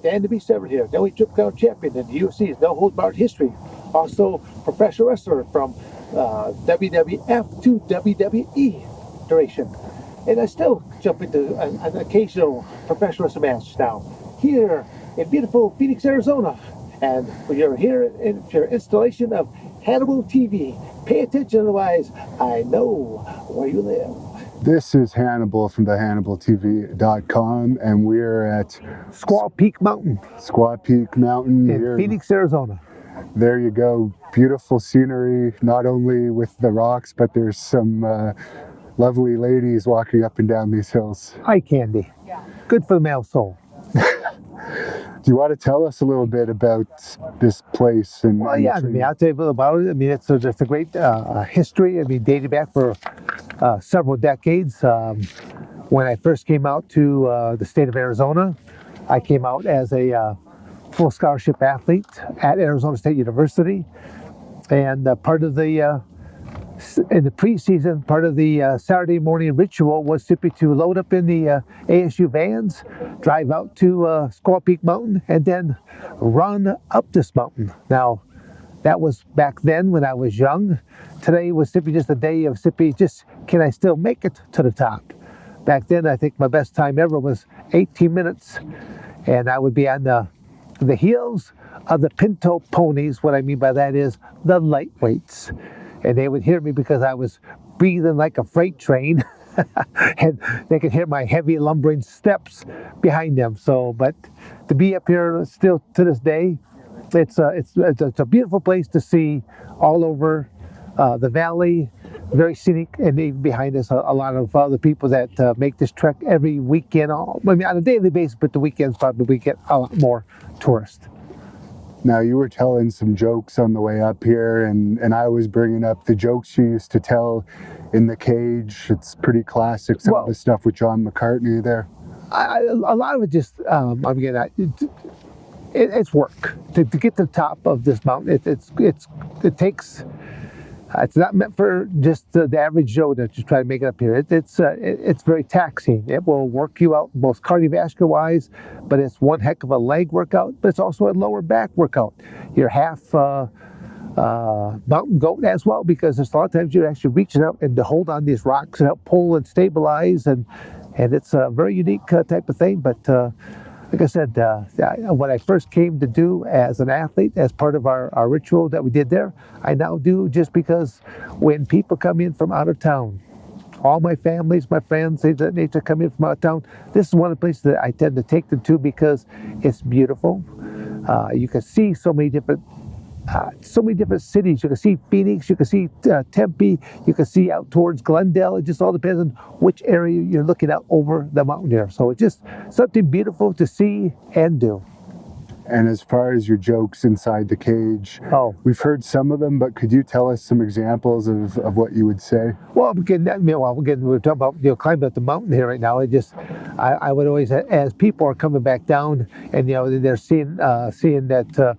Dan to be Severn here, WWE Triple Champion in the UFC's No Holds Barred history. Also, professional wrestler from WWF to WWE duration. And I still jump into an occasional professional wrestling match now. Here in beautiful Phoenix, Arizona. And you're here in your installation of Hannibal TV. Pay attention, otherwise I know where you live. This is Hannibal from the HannibalTV.com, and we're at Squaw Peak Mountain. Squaw Peak Mountain in here. Phoenix, Arizona. There you go. Beautiful scenery, not only with the rocks, but there's some lovely ladies walking up and down these hills. Eye candy. Good for the male soul. Do you want to tell us a little bit about this place? Well, yeah, I mean, I'll tell you a little about it. I mean, it's just a great history. I mean, dating back for several decades. When I first came out to the state of Arizona, I came out as a full scholarship athlete at Arizona State University. And part of the, in the preseason, part of the Saturday morning ritual was simply to load up in the ASU vans, drive out to Squaw Peak Mountain, and then run up this mountain. Now, that was back then when I was young. Today was simply just a day of simply just, can I still make it to the top? Back then, I think my best time ever was 18 minutes. And I would be on the heels of the pinto ponies. What I mean by that is the lightweights. And they would hear me because I was breathing like a freight train. And they could hear my heavy lumbering steps behind them. So, but to be up here still to this day, it's a beautiful place to see all over the valley, very scenic, and even behind us a lot of other people that make this trek every weekend. I mean, on a daily basis, but the weekends probably we get a lot more tourists. Now, you were telling some jokes on the way up here, and I was bringing up the jokes you used to tell in the cage. It's pretty classic, some of the stuff with John McCartney there. A lot of it just, it's work. To get to the top of this mountain, it takes, it's not meant for just the average Joe to just try to make it up here. It's very taxing. It will work you out both cardiovascular wise, but it's one heck of a leg workout, but it's also a lower back workout. You're half mountain goat as well, because there's a lot of times you're actually reaching out and to hold on these rocks and help pull and stabilize, and it's a very unique type of thing. But like I said, what I first came to do as an athlete, as part of our ritual that we did there, I now do just because when people come in from out of town, all my families, my friends, they need to come in from out of town. This is one of the places that I tend to take them to because it's beautiful. You can see so many different cities. You can see Phoenix, you can see Tempe, you can see out towards Glendale. It just all depends on which area you're looking at over the mountain here. So it's just something beautiful to see and do. And as far as your jokes inside the cage, we've heard some of them, but could you tell us some examples of what you would say? Well, we're talking about climbing up the mountain here right now. I would always, as people are coming back down, and they're seeing that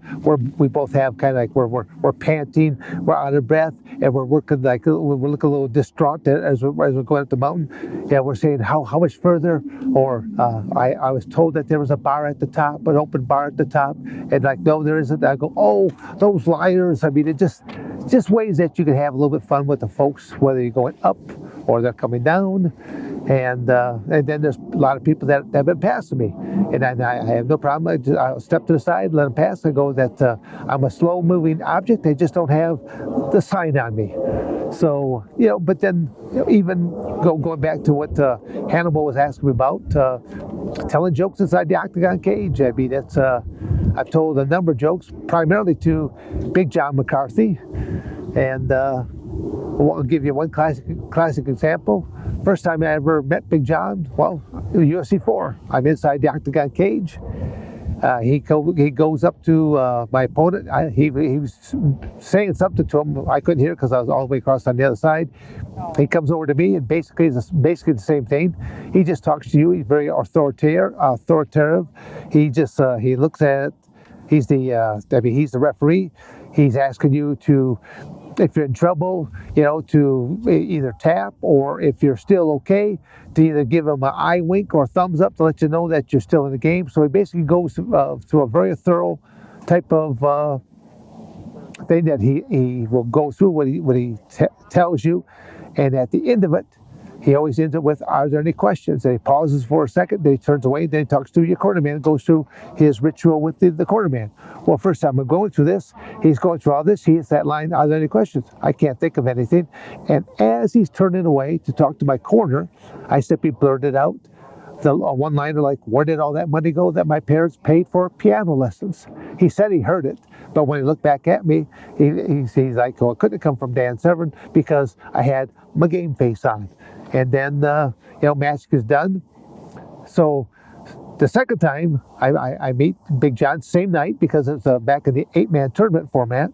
we both have kind of like we're panting, we're out of breath, and we're working like we're looking a little distraught as we're going up the mountain. Yeah, we're saying how much further, or I was told that there was a bar at the top, an open bar at the top. And like, no, there isn't. I go, oh, those liars. I mean, it just ways that you can have a little bit of fun with the folks, whether you're going up or they're coming down. And then there's a lot of people that have been passing me. And I have no problem. I'll step to the side, let them pass. I go that I'm a slow moving object. They just don't have the sign on me. So, but then even going back to what Hannibal was asking me about, telling jokes inside the octagon cage. I mean, I've told a number of jokes, primarily to Big John McCarthy, and I'll give you one classic example. First time I ever met Big John, well, UFC 4. I'm inside the octagon cage. He goes up to my opponent. He was saying something to him. I couldn't hear it because I was all the way across on the other side. He comes over to me, and basically the same thing. He just talks to you. He's very authoritative. He looks at. He's the referee. He's asking you to if you're in trouble, to either tap, or if you're still okay, to either give him an eye wink or a thumbs up to let you know that you're still in the game. So he basically goes through a very thorough type of thing that he will go through what he tells you, and at the end of it, he always ends up with, "Are there any questions?" And he pauses for a second, then he turns away, then he talks to your cornerman and goes through his ritual with the cornerman. Well, first time I'm going through this, he's going through all this, he hits that line, "Are there any questions?" I can't think of anything. And as he's turning away to talk to my corner, I simply blurted out the one-liner like, "Where did all that money go that my parents paid for piano lessons?" He said he heard it, but when he looked back at me, he's like, "Oh, it couldn't have come from Dan Severn because I had my game face on." And then, match is done. So the second time I meet Big John, same night, because it's back in the 8-man tournament format.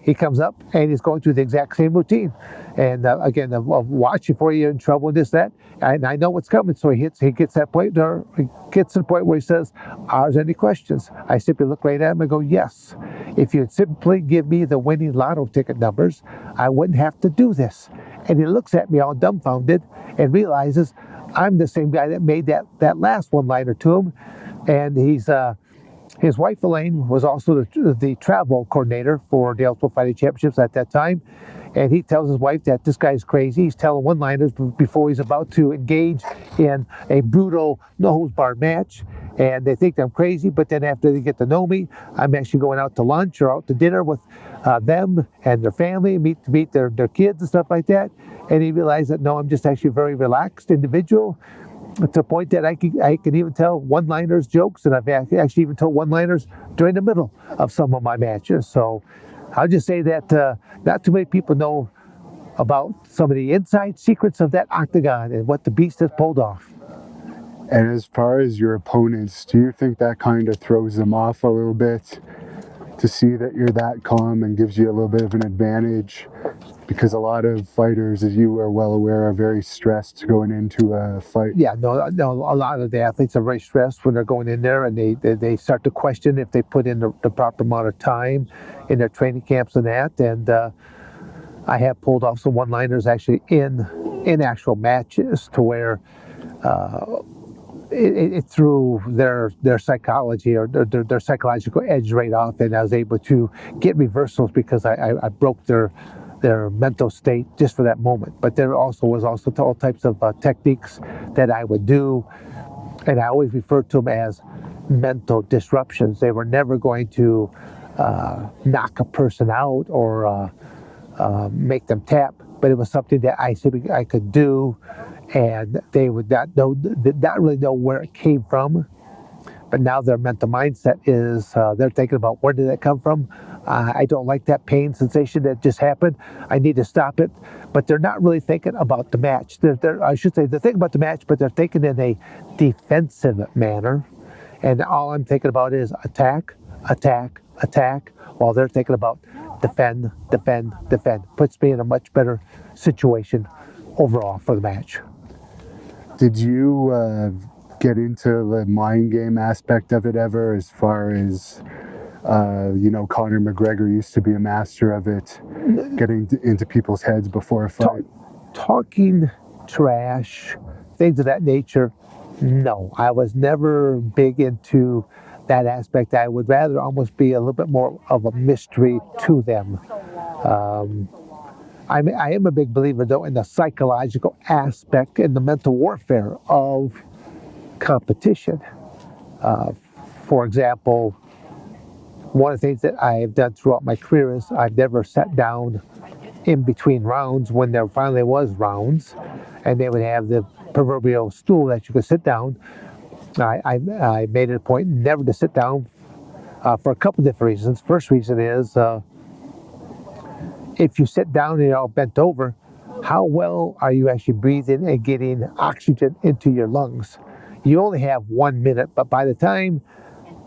He comes up and he's going through the exact same routine, and again, watching for you in trouble and this, that, and I know what's coming. So he gets to the point where he says, "Are there any questions?" I simply look right at him and go, "Yes. If you'd simply give me the winning lotto ticket numbers, I wouldn't have to do this." And he looks at me all dumbfounded and realizes I'm the same guy that made that last one-liner to him, and his wife, Elaine, was also the travel coordinator for the Ultimate Fighting Championships at that time. And he tells his wife that this guy's crazy. He's telling one-liners before he's about to engage in a brutal no-holds-barred match. And they think I'm crazy, but then after they get to know me, I'm actually going out to lunch or out to dinner with them and their family, meet their kids and stuff like that. And he realized that, no, I'm just actually a very relaxed individual, to the point that I can even tell one-liners jokes, and I've actually even told one-liners during the middle of some of my matches. So I'll just say that not too many people know about some of the inside secrets of that octagon and what the beast has pulled off. And as far as your opponents, do you think that kind of throws them off a little bit, to see that you're that calm and gives you a little bit of an advantage? Because a lot of fighters, as you are well aware, are very stressed going into a fight. Yeah, no, a lot of the athletes are very stressed when they're going in there, and they start to question if they put in the proper amount of time in their training camps and that. And I have pulled off some one-liners actually in actual matches, to where it threw their psychology or their psychological edge right off, and I was able to get reversals because I broke their mental state just for that moment. But there was also all types of techniques that I would do, and I always referred to them as mental disruptions. They were never going to knock a person out or make them tap, but it was something that I could do, and they would not really know where it came from. But now their mental mindset is they're thinking about, where did that come from? I don't like that pain sensation that just happened. I need to stop it. But they're not really thinking about the match. I should say they're thinking about the match, but they're thinking in a defensive manner. And all I'm thinking about is attack, attack, attack, while they're thinking about defend, defend, defend. Puts me in a much better situation overall for the match. Did you get into the mind game aspect of it ever, as far as Conor McGregor used to be a master of it, getting into people's heads before a fight? Talking trash, things of that nature, no. I was never big into that aspect. I would rather almost be a little bit more of a mystery to them. I am a big believer, though, in the psychological aspect and the mental warfare of competition. For example, one of the things that I have done throughout my career is I've never sat down in between rounds when there finally was rounds, and they would have the proverbial stool that you could sit down. I made it a point never to sit down for a couple different reasons. First reason is if you sit down and you're all bent over, how well are you actually breathing and getting oxygen into your lungs? You only have 1 minute, but by the time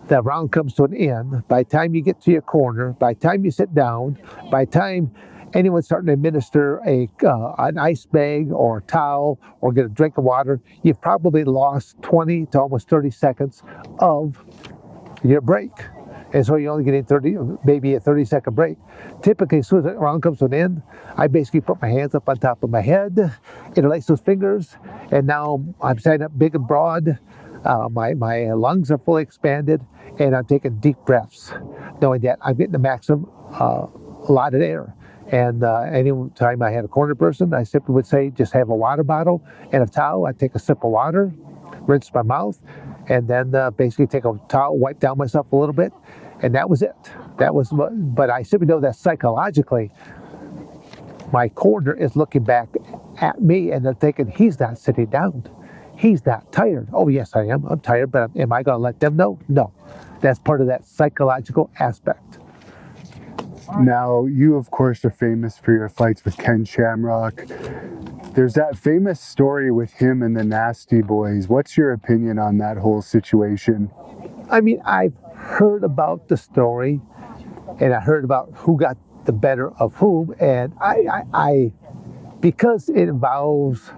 the round comes to an end, by the time you get to your corner, by the time you sit down, by the time anyone's starting to administer an ice bag or a towel or get a drink of water, you've probably lost 20 to almost 30 seconds of your break. And so you only get in 30, maybe a 30-second break. Typically, as soon as the round comes to an end, I basically put my hands up on top of my head, interlace those fingers, and now I'm standing up big and broad. My lungs are fully expanded, and I'm taking deep breaths, knowing that I'm getting the maximum allotted air. And any time I had a corner person, I simply would say, just have a water bottle and a towel. I'd take a sip of water, rinse my mouth, and then basically take a towel, wipe down myself a little bit, and that was it. But I simply know that psychologically, my corner is looking back at me, and they're thinking, he's not sitting down. He's not tired. Oh, yes, I am. I'm tired, but am I going to let them know? No. That's part of that psychological aspect. Now, you, of course, are famous for your fights with Ken Shamrock. There's that famous story with him and the Nasty Boys. What's your opinion on that whole situation? I mean, I've heard about the story, and I heard about who got the better of whom, and I because it involves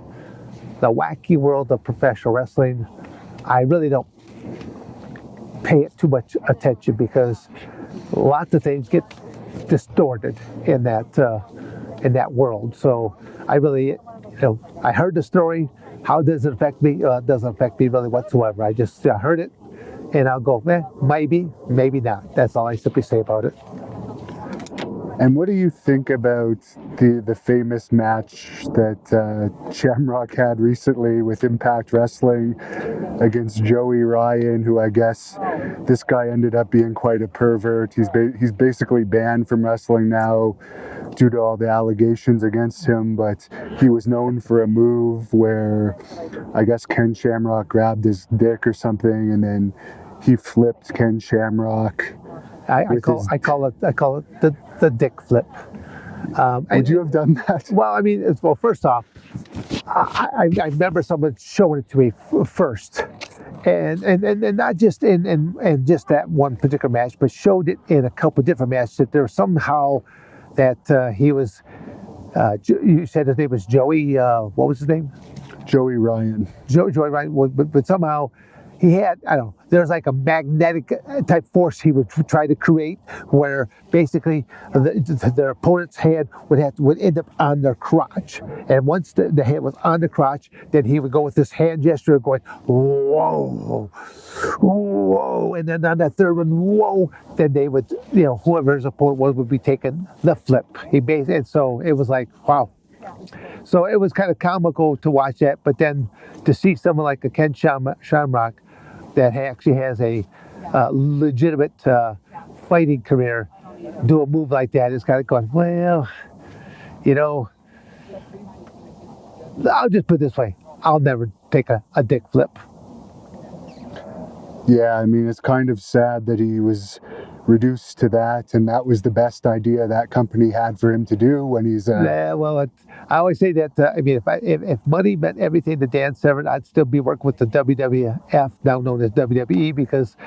the wacky world of professional wrestling, I really don't pay it too much attention, because lots of things get distorted in that world. So I really, I heard the story. How does it affect me? It doesn't affect me really whatsoever. I just heard it, and I'll go, maybe, maybe not. That's all I simply say about it. And what do you think about the famous match that Shamrock had recently with Impact Wrestling against Joey Ryan, who I guess this guy ended up being quite a pervert. He's basically banned from wrestling now due to all the allegations against him, but he was known for a move where I guess Ken Shamrock grabbed his dick or something, and then he flipped Ken Shamrock. I call it the dick flip. Would you have done that? Well, I mean, first off, I remember someone showing it to me first, and not just in just that one particular match, but showed it in a couple different matches. That there somehow that he was. You said his name was Joey. What was his name? Joey Ryan. Joey Ryan. But somehow he had, I don't know, there's like a magnetic type force he would try to create, where basically their opponent's hand would end up on their crotch. And once the hand was on the crotch, then he would go with this hand gesture going, whoa, whoa. And then on that third one, whoa, then they would, whoever his opponent was would be taking the flip. And so it was like, wow. So it was kind of comical to watch that, but then to see someone like a Ken Shamrock that actually has a legitimate fighting career do a move like that is kind of going, well, I'll just put it this way, I'll never take a dick flip. Yeah, I mean, it's kind of sad that he was reduced to that, and that was the best idea that company had for him to do when he's... Yeah, well, I always say that, I mean, if money meant everything to Dan Severn, I'd still be working with the WWF, now known as WWE, because,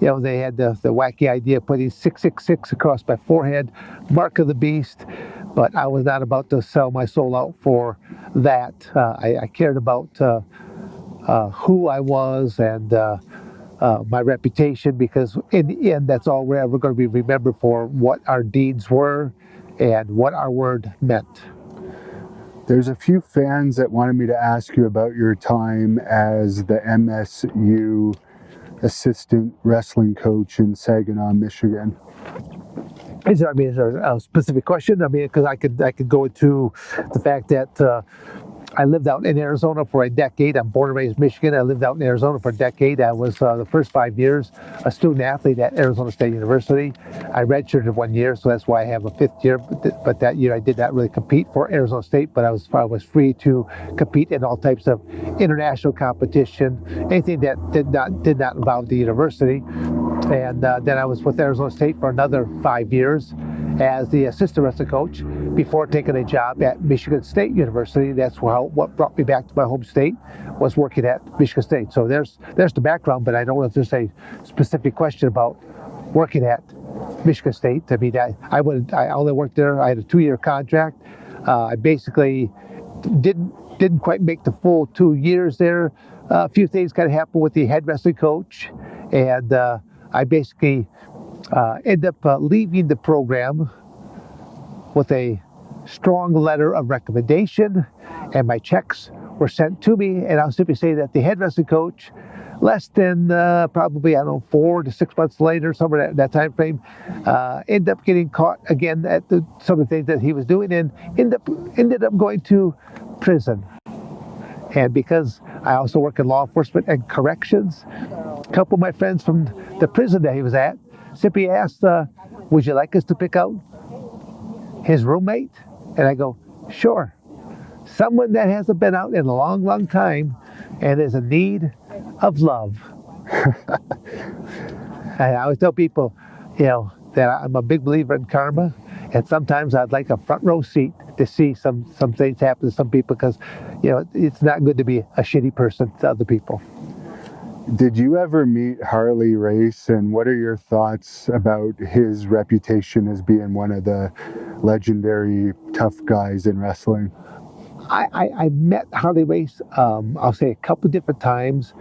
they had the wacky idea of putting 666 across my forehead, mark of the beast, but I was not about to sell my soul out for that. I cared about who I was and my reputation, because in the end, that's all we're ever going to be remembered for, what our deeds were and what our word meant. There's a few fans that wanted me to ask you about your time as the MSU assistant wrestling coach in Saginaw, Michigan. Is there a specific question? I mean, because I could go into the fact that I lived out in Arizona for a decade. I'm born and raised in Michigan. I lived out in Arizona for a decade. I was the first 5 years a student athlete at Arizona State University. I redshirted 1 year, so that's why I have a fifth year. But that year I did not really compete for Arizona State, but I was free to compete in all types of international competition, anything that did not involve the university. And then I was with Arizona State for another 5 years as the assistant wrestling coach before taking a job at Michigan State University. That's what brought me back to my home state, was working at Michigan State. So there's the background, but I don't know if there's a specific question about working at Michigan State. I mean, I only worked there. I had a 2-year contract. I basically didn't quite make the full 2 years there. A few things kind of happened with the head wrestling coach, and I basically Ended up leaving the program with a strong letter of recommendation, and my checks were sent to me. And I'll simply say that the head wrestling coach, less than probably, I don't know, 4 to 6 months later, somewhere in that time frame, ended up getting caught again at some of the things that he was doing, and ended up going to prison. And because I also work in law enforcement and corrections, a couple of my friends from the prison that he was at simply asked, would you like us to pick out his roommate? And I go, sure. Someone that hasn't been out in a long, long time and is in need of love. And I always tell people, that I'm a big believer in karma, and sometimes I'd like a front row seat to see some things happen to some people, because, it's not good to be a shitty person to other people. Did you ever meet Harley Race, and what are your thoughts about his reputation as being one of the legendary tough guys in wrestling? I met Harley Race, I'll say a couple different times,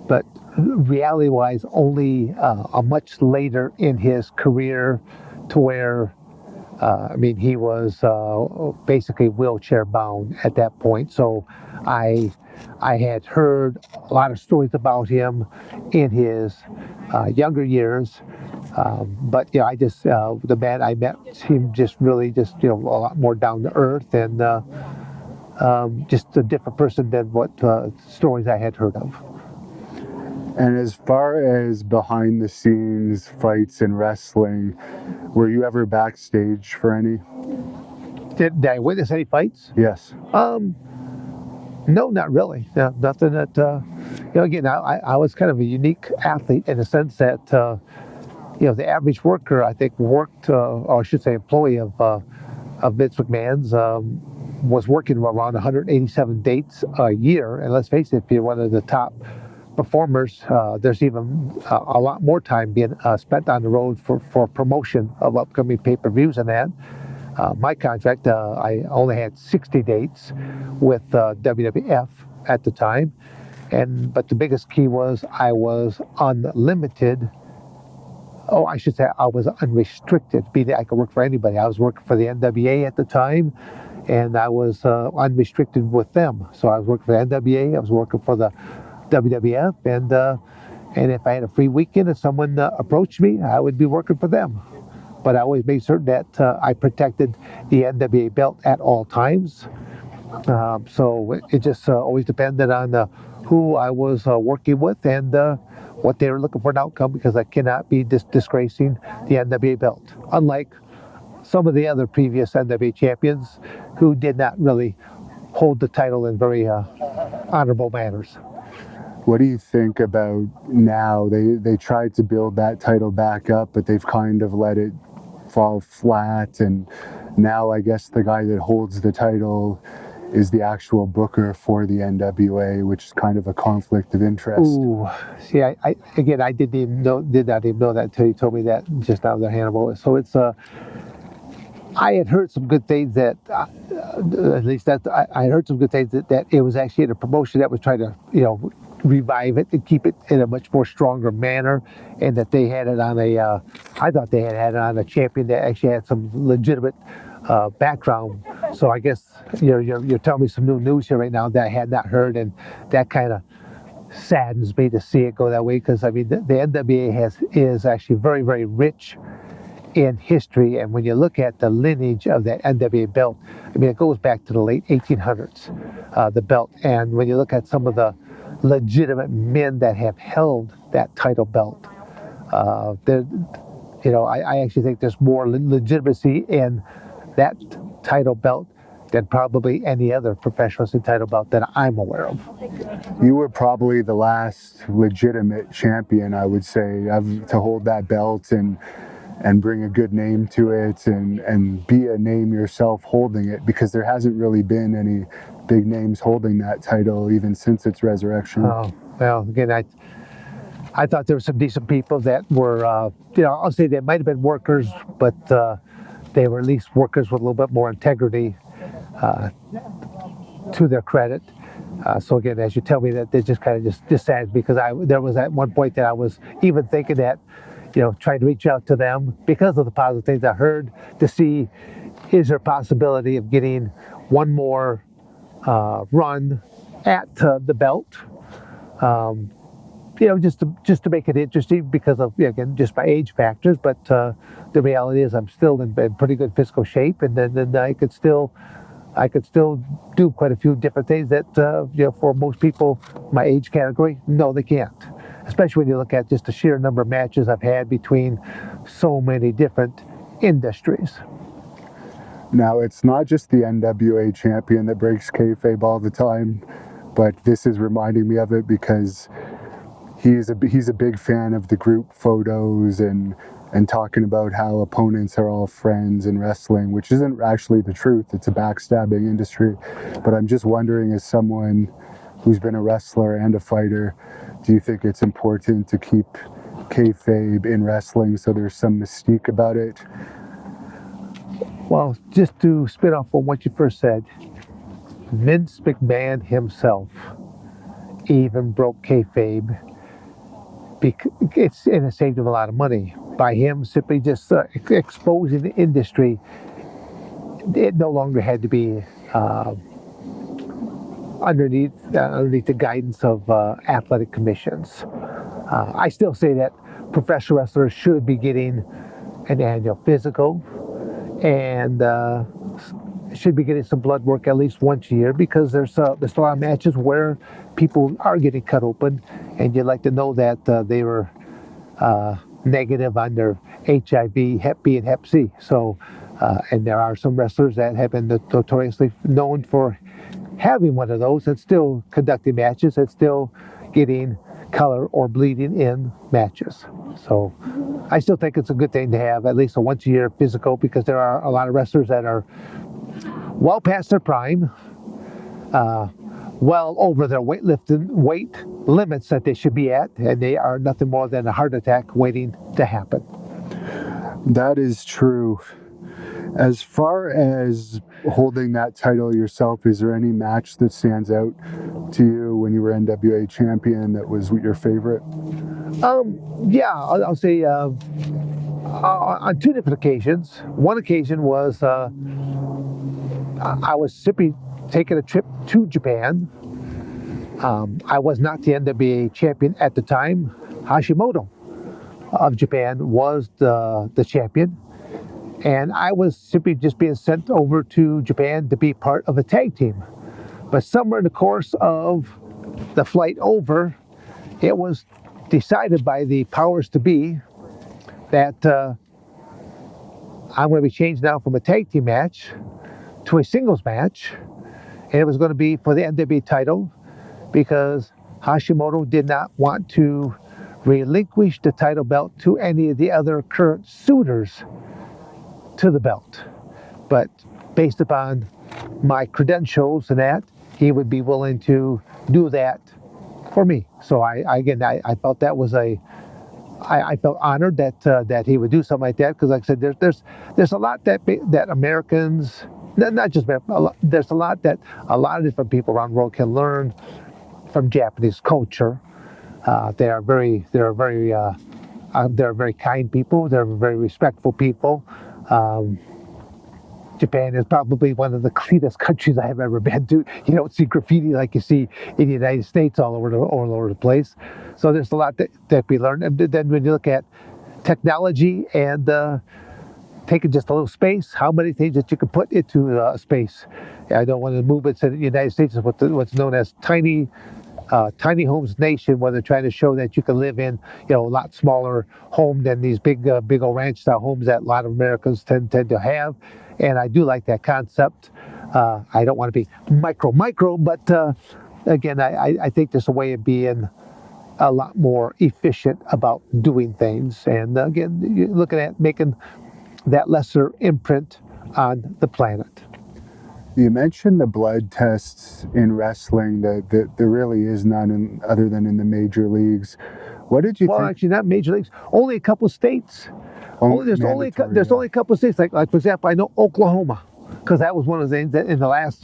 but reality-wise, only a much later in his career, to where, he was basically wheelchair bound at that point. So I had heard a lot of stories about him in his younger years. But I just, the man I met seemed just really a lot more down to earth, and just a different person than what stories I had heard of. And as far as behind the scenes fights in wrestling, were you ever backstage for any? Did I witness any fights? Yes. No, not really. No, nothing that, again, I was kind of a unique athlete in the sense that, the average worker, I think, worked, or I should say employee of Vince McMahon's, was working around 187 dates a year. And let's face it, if you're one of the top performers, there's even a lot more time being spent on the road for promotion of upcoming pay-per-views and that. My contract, I only had 60 dates with WWF at the time, but the biggest key was I was unlimited. Oh, I should say I was unrestricted, meaning I could work for anybody. I was working for the NWA at the time, and I was unrestricted with them. So I was working for the NWA, I was working for the WWF, and if I had a free weekend and someone approached me, I would be working for them. But I always made certain that I protected the NWA belt at all times. So it just always depended on who I was working with and what they were looking for an outcome, because I cannot be disgracing the NWA belt. Unlike some of the other previous NWA champions who did not really hold the title in very honorable manners. What do you think about now? They tried to build that title back up, but they've kind of let it fall flat, and now I guess the guy that holds the title is the actual booker for the NWA, which is kind of a conflict of interest. Ooh, see, I did not even know that until you told me that just now, there, Hannibal. So it's I had heard some good things that, at least that I heard some good things that it was actually in a promotion that was trying to, revive it and keep it in a much more stronger manner, and that they had it on I thought they had it on a champion that actually had some legitimate background. So I guess you're telling me some new news here right now that I had not heard, and that kind of saddens me to see it go that way, because the NWA is actually very, very rich in history, and when you look at the lineage of that NWA belt, it goes back to the late 1800s, the belt. And when you look at some of the legitimate men that have held that title belt, I actually think there's more legitimacy in that title belt than probably any other professional wrestling title belt that I'm aware of. You were probably the last legitimate champion, I would say, to hold that belt and bring a good name to it, and be a name yourself holding it, because there hasn't really been any big names holding that title even since its resurrection. Oh, well, again, I thought there were some decent people that were, I'll say they might have been workers, but they were at least workers with a little bit more integrity to their credit. So again, as you tell me that, it just kind of just saddens, because there was at one point that I was even thinking that, trying to reach out to them because of the positive things I heard to see, is there a possibility of getting one more run at the belt? Just to make it interesting because of, again, just my age factors. But the reality is I'm still in pretty good physical shape, and then I could still do quite a few different things that for most people my age category, no, they can't. Especially when you look at just the sheer number of matches I've had between so many different industries. Now, it's not just the NWA champion that breaks kayfabe all the time, but this is reminding me of it because he's a big fan of the group photos and talking about how opponents are all friends in wrestling, which isn't actually the truth. It's a backstabbing industry. But I'm just wondering, as someone who's been a wrestler and a fighter, do you think it's important to keep kayfabe in wrestling so there's some mystique about it? Well, just to spin off on what you first said, Vince McMahon himself even broke kayfabe. It saved him a lot of money by him simply just exposing the industry. It no longer had to be underneath the guidance of athletic commissions. I still say that professional wrestlers should be getting an annual physical and should be getting some blood work at least once a year, because there's a lot of matches where people are getting cut open, and you'd like to know that they were negative on their HIV, Hep B, and Hep C. So, and there are some wrestlers that have been notoriously known for having one of those and still conducting matches and still getting color or bleeding in matches. So I still think it's a good thing to have at least a once a year physical, because there are a lot of wrestlers that are well past their prime, well over their weight limits that they should be at, and they are nothing more than a heart attack waiting to happen. That is true. As far as holding that title yourself, is there any match that stands out to you when you were NWA champion that was your favorite? Yeah, I'll say on two different occasions. One occasion was I was simply taking a trip to Japan. I was not the NWA champion at the time. Hashimoto of Japan was the champion. And I was simply just being sent over to Japan to be part of a tag team. But somewhere in the course of the flight over, it was decided by the powers to be that I'm going to be changed now from a tag team match to a singles match. And it was going to be for the NWA title, because Hashimoto did not want to relinquish the title belt to any of the other current suitors to the belt. But based upon my credentials and that, he would be willing to do that for me. So I felt that was I felt honored that he would do something like that, because like I said, there's a lot that Americans, not just Americans, there's a lot that a lot of different people around the world can learn from Japanese culture. They're very kind people. They're very respectful people. Japan is probably one of the cleanest countries I have ever been to. You don't see graffiti like you see in the United States all over the place. So there's a lot that we learn. And then when you look at technology and taking just a little space, how many things that you can put into space. I know one of the movements in the United States is what's known as tiny homes nation, where they're trying to show that you can live in, a lot smaller home than these big old ranch style homes that a lot of Americans tend to have. And I do like that concept. I don't want to be micro, but again, I think there's a way of being a lot more efficient about doing things. And again, you're looking at making that lesser imprint on the planet. You mentioned the blood tests in wrestling, that there really is none other than in the major leagues. What did you think? Well, actually, not major leagues. Only a couple states. There's only a couple of states. Like for example, I know Oklahoma, because that was one of the things that in the last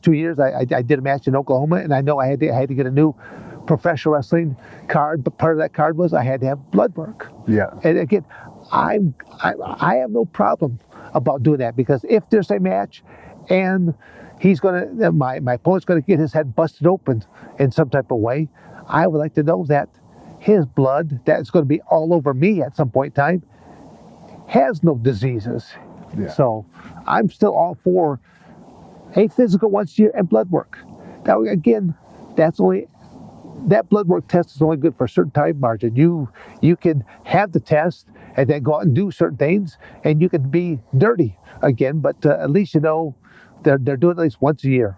2 years, I did a match in Oklahoma, and I know I had to get a new professional wrestling card, but part of that card was I had to have blood work. Yeah. And again, I have no problem about doing that, because if there's a match and my opponent's gonna get his head busted open in some type of way, I would like to know that his blood that's going to be all over me at some point in time has no diseases. Yeah. So I'm still all for a physical once a year and blood work. Now again, that blood work test is only good for a certain time margin. You can have the test and then go out and do certain things, and you can be dirty again, but at least you know they're doing it at least once a year.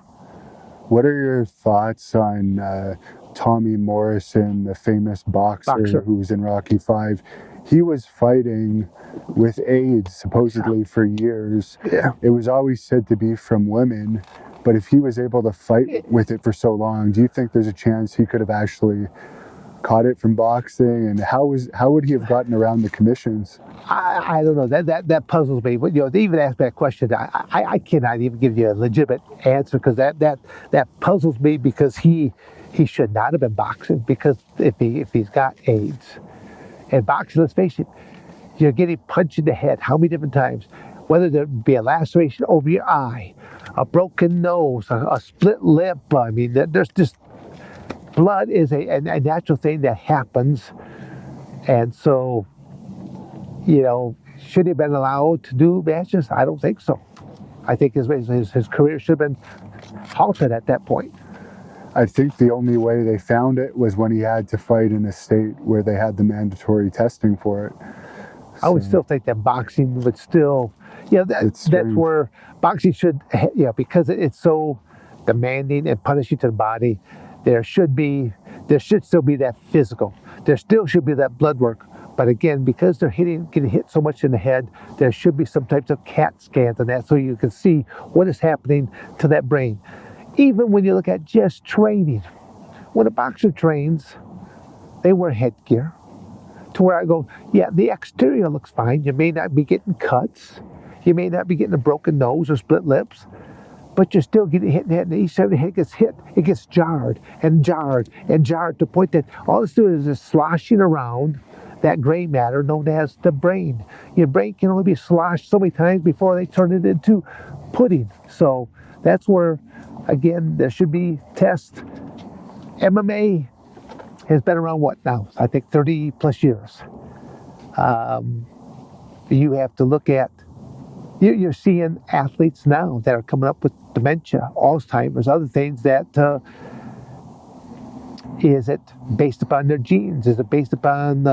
What are your thoughts on Tommy Morrison, the famous boxer who was in Rocky V? He was fighting with AIDS supposedly for years. Yeah. It was always said to be from women, but if he was able to fight with it for so long, do you think there's a chance he could have actually caught it from boxing? And how would he have gotten around the commissions? I don't know. That puzzles me. But, to even ask that question, I cannot even give you a legitimate answer, because that puzzles me, because he should not have been boxing, because if he's got AIDS. And boxing, let's face it, you're getting punched in the head how many different times? Whether there be a laceration over your eye, a broken nose, a split lip. I mean, there's just, blood is a natural thing that happens. And so, should he have been allowed to do matches? I don't think so. I think his career should have been halted at that point. I think the only way they found it was when he had to fight in a state where they had the mandatory testing for it. I would still think that boxing would still, that's where boxing should, because it's so demanding and punishing to the body. There should still be that physical. There still should be that blood work. But again, because they're getting hit so much in the head, there should be some types of CAT scans on that, so you can see what is happening to that brain. Even when you look at just training, when a boxer trains, they wear headgear, to where I go, the exterior looks fine. You may not be getting cuts. You may not be getting a broken nose or split lips, but you're still getting hit in the head. And each time the head gets hit, it gets jarred and jarred and jarred, to the point that all it's doing is just sloshing around that gray matter known as the brain. Your brain can only be sloshed so many times before they turn it into pudding. So that's where, again, there should be tests. MMA has been around what now? I think 30 plus years. You have to look at, you're seeing athletes now that are coming up with dementia, Alzheimer's, other things that, is it based upon their genes? Is it based upon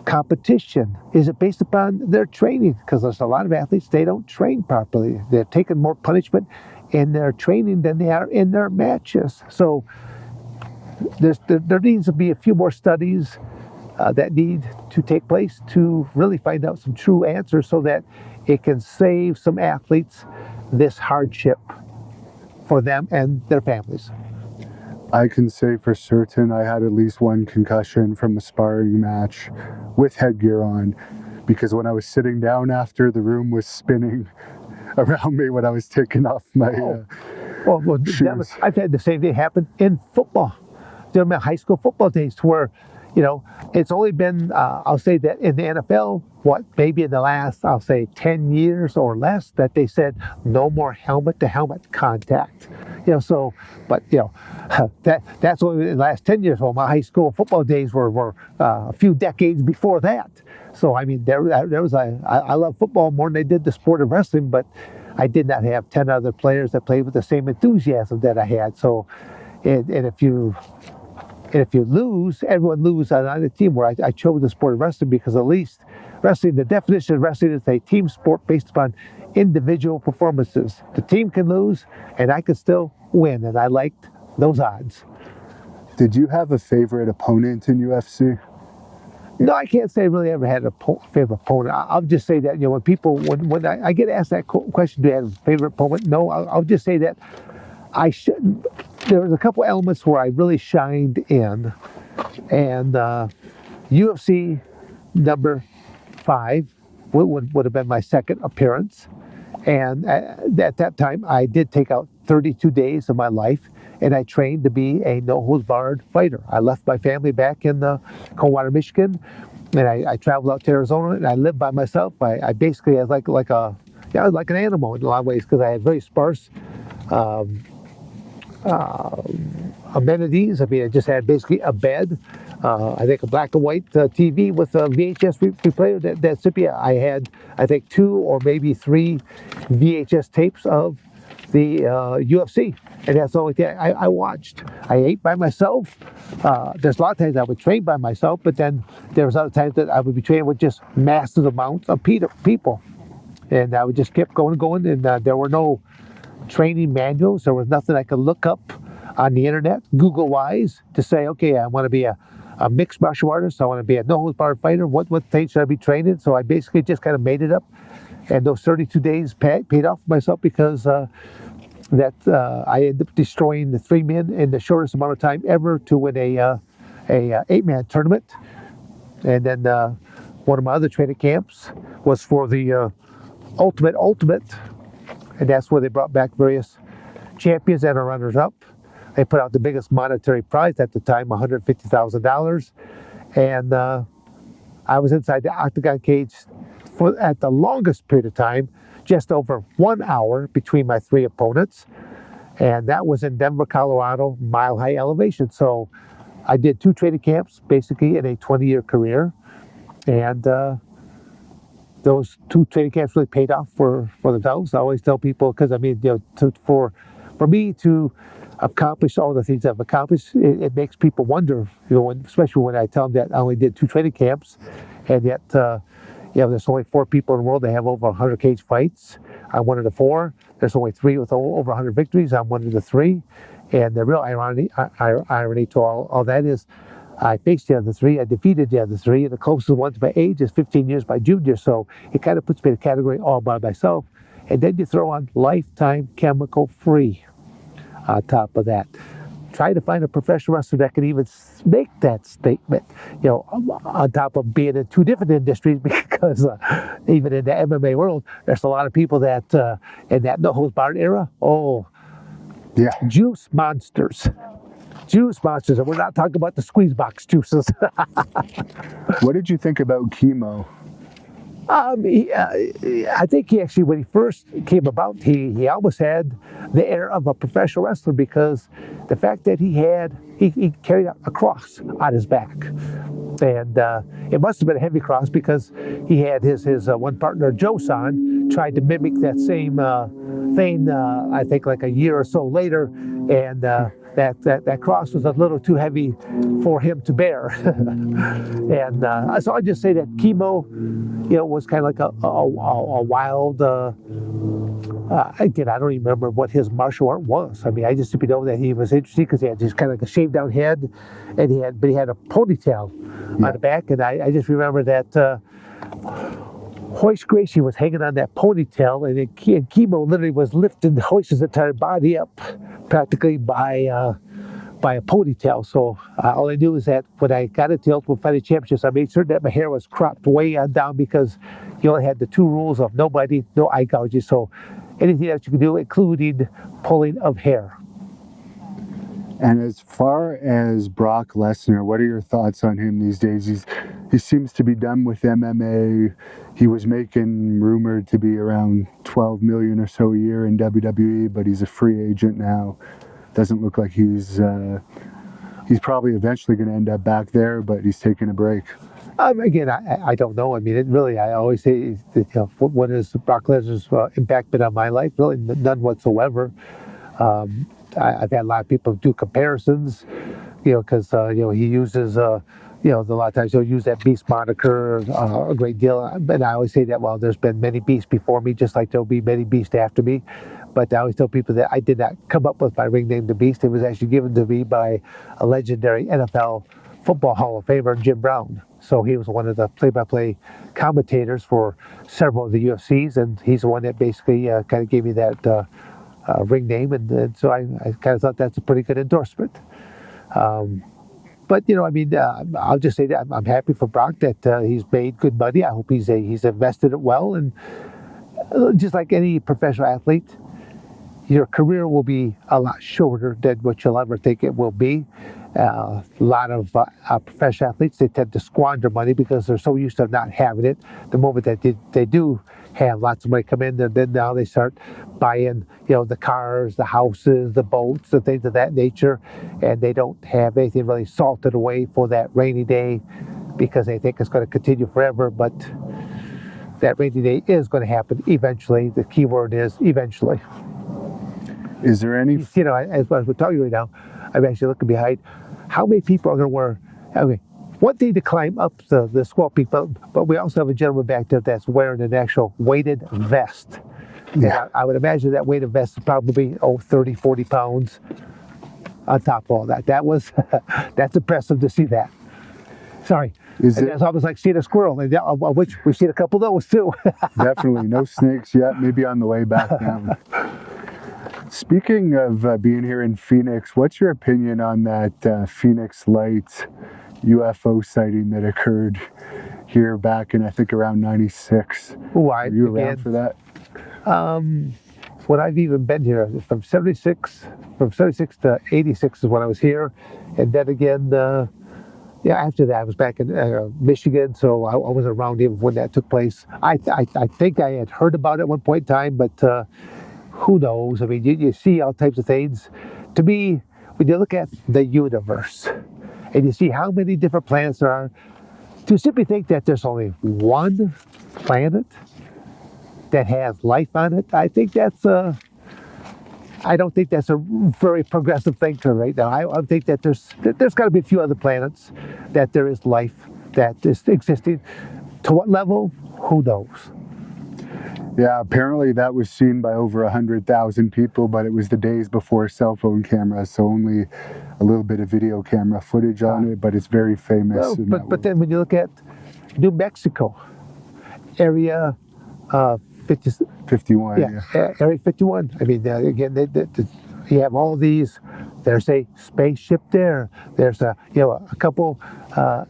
competition? Is it based upon their training? Because there's a lot of athletes, they don't train properly. They're taking more punishment in their training than they are in their matches. So there needs to be a few more studies that need to take place to really find out some true answers, so that it can save some athletes this hardship for them and their families. I can say for certain I had at least one concussion from a sparring match with headgear on, because when I was sitting down after, the room was spinning around me when I was taking off my shoes. I've had the same thing happen in football. During my high school football days, to where, it's only been, I'll say that in the NFL, maybe in the last, 10 years or less, that they said no more helmet-to-helmet contact. That's only in the last 10 years. Well, my high school football days were a few decades before that. So, I mean, there was I love football more than I did the sport of wrestling, but I did not have 10 other players that played with the same enthusiasm that I had. So, and if you lose, everyone loses on the team. Where I chose the sport of wrestling, because at least wrestling, the definition of wrestling is a team sport based upon individual performances. The team can lose, and I can still win, and I liked those odds. Did you have a favorite opponent in UFC? No, I can't say I really ever had a favorite opponent. I'll just say that, when I get asked that question, do I have a favorite opponent? No, I'll just say that there was a couple elements where I really shined in, and UFC number 5 would have been my second appearance, and at that time I did take out 32 days of my life, and I trained to be a no-holds-barred fighter. I left my family back in Coldwater, Michigan, and I traveled out to Arizona, and I lived by myself. I basically was like I was like an animal in a lot of ways because I had very sparse amenities. I mean, I just had basically a bed, I think a black and white TV with a VHS replayer. That's it. I had, I think, 2 or maybe 3 VHS tapes of the UFC, and that's the only thing I watched. I ate by myself. There's a lot of times I would train by myself, but then there was other times that I would be training with just massive amounts of people, and I would just keep going, and there were no training manuals. There was nothing I could look up on the internet, Google-wise, to say, okay, I want to be a mixed martial artist. I want to be a no-holds-barred fighter. What things should I be training? So I basically just kind of made it up. And those 32 days paid off for myself because I ended up destroying the 3 men in the shortest amount of time ever to win a 8-man tournament. And then one of my other training camps was for the Ultimate, and that's where they brought back various champions and runners-up. They put out the biggest monetary prize at the time, $150,000, and I was inside the octagon cage at the longest period of time, just over 1 hour between my 3 opponents, and that was in Denver, Colorado, mile-high elevation. So I did 2 training camps, basically, in a 20-year career, and those 2 training camps really paid off for themselves. I always tell people, because I mean, for me to accomplish all the things I've accomplished, it makes people wonder, especially when I tell them that I only did 2 training camps, and yet, there's only 4 people in the world that have over 100 cage fights. I'm one of the 4. There's only 3 with over 100 victories. I'm one of the 3. And the real irony to all that is, I faced the other 3, I defeated the other 3, and the closest one to my age is 15 years my junior, so it kind of puts me in a category all by myself. And then you throw on lifetime chemical-free on top of that. Try to find a professional wrestler that can even make that statement, on top of being in 2 different industries, because even in the MMA world, there's a lot of people that, in that no-holds-barred era, juice monsters. And we're not talking about the squeeze box juices. What did you think about chemo? I think he actually, when he first came about, he almost had the air of a professional wrestler, because the fact that he carried a cross on his back, and it must have been a heavy cross, because he had his one partner, Joe-san, tried to mimic that same thing, I think like a year or so later, and that cross was a little too heavy for him to bear. And so I just say that chemo, was kind of like a wild, again, I don't even remember what his martial art was. I mean, I just know that he was interesting because he had just kind of like a shaved down head, and he had a ponytail on the back, and I just remember that Hoist Gracie was hanging on that ponytail, and chemo literally was lifting Hoist's entire body up practically by a ponytail. So all I knew is that when I got into the Ultimate Fighting Championships, I made certain that my hair was cropped way on down, because you only had the 2 rules of no biting, no eye gouging. So anything that you could do, including pulling of hair. And as far as Brock Lesnar, what are your thoughts on him these days? He seems to be done with MMA. He was rumored to be around $12 million or so a year in WWE, but he's a free agent now. Doesn't look like he's probably eventually going to end up back there, but he's taking a break. Again, I don't know. I mean, I always say, what has Brock Lesnar's impact been on my life? Really, none whatsoever. I've had a lot of people do comparisons, because he uses, a lot of times he'll use that beast moniker a great deal. And I always say that, well, there's been many beasts before me, just like there'll be many beasts after me. But I always tell people that I did not come up with my ring name, The Beast. It was actually given to me by a legendary NFL Football Hall of Famer, Jim Brown. So he was one of the play-by-play commentators for several of the UFCs, and he's the one that basically kind of gave me that ring name, and so I kind of thought that's a pretty good endorsement. But I'll just say that I'm happy for Brock that he's made good money. I hope he's invested it well, and just like any professional athlete, your career will be a lot shorter than what you'll ever think it will be. A lot of professional athletes, they tend to squander money because they're so used to not having it. The moment that they do have lots of money come in, then now they start buying, the cars, the houses, the boats, the things of that nature, and they don't have anything really salted away for that rainy day because they think it's going to continue forever. But that rainy day is going to happen eventually. The key word is eventually. Is there any? As we're talking right now, I'm actually looking behind. How many people are going to wear? Okay, one thing to climb up the Squaw Peak Mountain, but we also have a gentleman back there that's wearing an actual weighted vest. Yeah. I would imagine that weighted vest is probably 30, 40 pounds on top of all that. That's impressive to see that. Sorry. It's almost like seeing a squirrel, of which we've seen a couple of those too. Definitely. No snakes yet, maybe on the way back down. Speaking of being here in Phoenix, what's your opinion on that Phoenix Lights UFO sighting that occurred here back in, I think, around 96? Were you around for that? When I've even been here, from 76 to 86 is when I was here. And then again, after that, I was back in Michigan, so I wasn't around even when that took place. I think I had heard about it at one point in time, but who knows? I mean, you see all types of things. To me, when you look at the universe and you see how many different planets there are, to simply think that there's only one planet that has life on it, I don't think that's a very progressive thinker right now. I think that there's got to be a few other planets that there is life that is existing. To what level? Who knows? Yeah, apparently that was seen by over 100,000 people, but it was the days before cell phone cameras, so only a little bit of video camera footage on it, but it's very famous. Well, but then when you look at New Mexico, area 51. Yeah. Area 51. I mean, again, you have all these. There's a spaceship there. There's a couple, an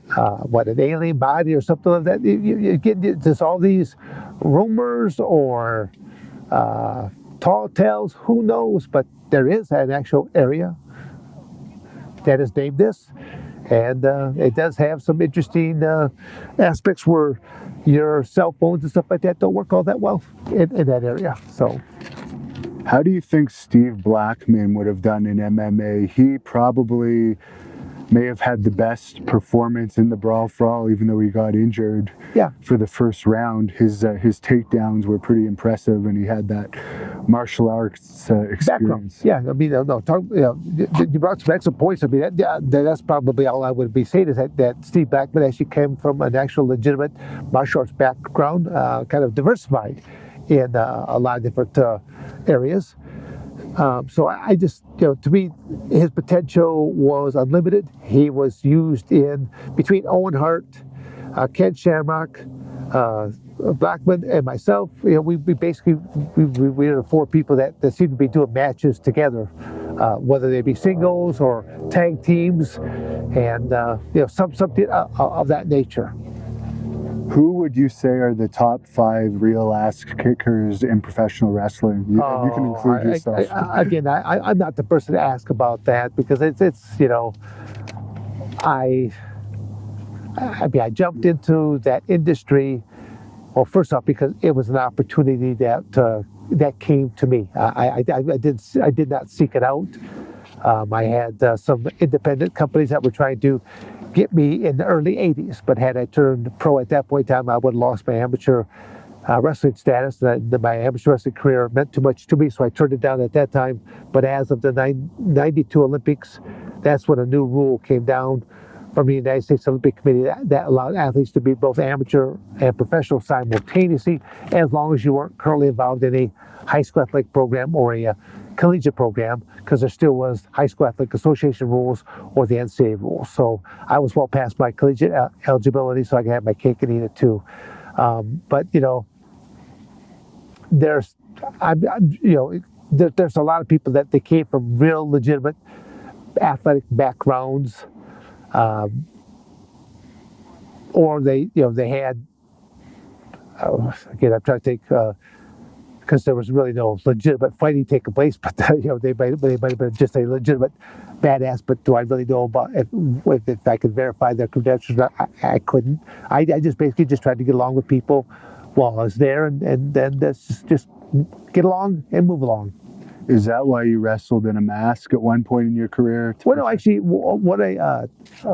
alien body or something like that. You get there's all these rumors or tall tales. Who knows? But there is an actual area that is named this, and it does have some interesting aspects where your cell phones and stuff like that don't work all that well in that area. So. How do you think Steve Blackman would have done in MMA? He probably may have had the best performance in the Brawl for All, even though he got injured for the first round. His takedowns were pretty impressive, and he had that martial arts experience. Background. Yeah, I mean, you brought some excellent points. I mean, that's probably all I would be saying is that Steve Blackman actually came from an actual legitimate martial arts background, kind of diversified in a lot of different areas. So I just, to me, his potential was unlimited. He was used in between Owen Hart, Ken Shamrock, Blackman, and myself. We basically we are the four people that seem to be doing matches together, whether they be singles or tag teams, and something of that nature. Who would you say are the top 5 real ass kickers in professional wresling? You can include yourself. I'm not the person to ask about that because it's I jumped into that industry. Well, first off, because it was an opportunity that came to me. I did not seek it out. I had some independent companies that were trying to get me in the early 80s, but had I turned pro at that point in time, I would have lost my amateur wrestling status. My amateur wrestling career meant too much to me, so I turned it down at that time. But as of the 92 Olympics, that's when a new rule came down from the United States Olympic Committee that allowed athletes to be both amateur and professional simultaneously, as long as you weren't currently involved in a high school athletic program or a collegiate program, because there still was High School Athletic Association rules or the NCAA rules. So I was well past my collegiate eligibility, so I could have my cake and eat it too. But there's a lot of people that they came from real legitimate athletic backgrounds, or they had again, I'm trying to think. because there was really no legitimate fighting taking place. But they might have been just a legitimate badass. But do I really know about if I could verify their credentials? I couldn't. I just basically just tried to get along with people while I was there, and then just get along and move along. Is that why you wrestled in a mask at one point in your career? Well, no, actually, a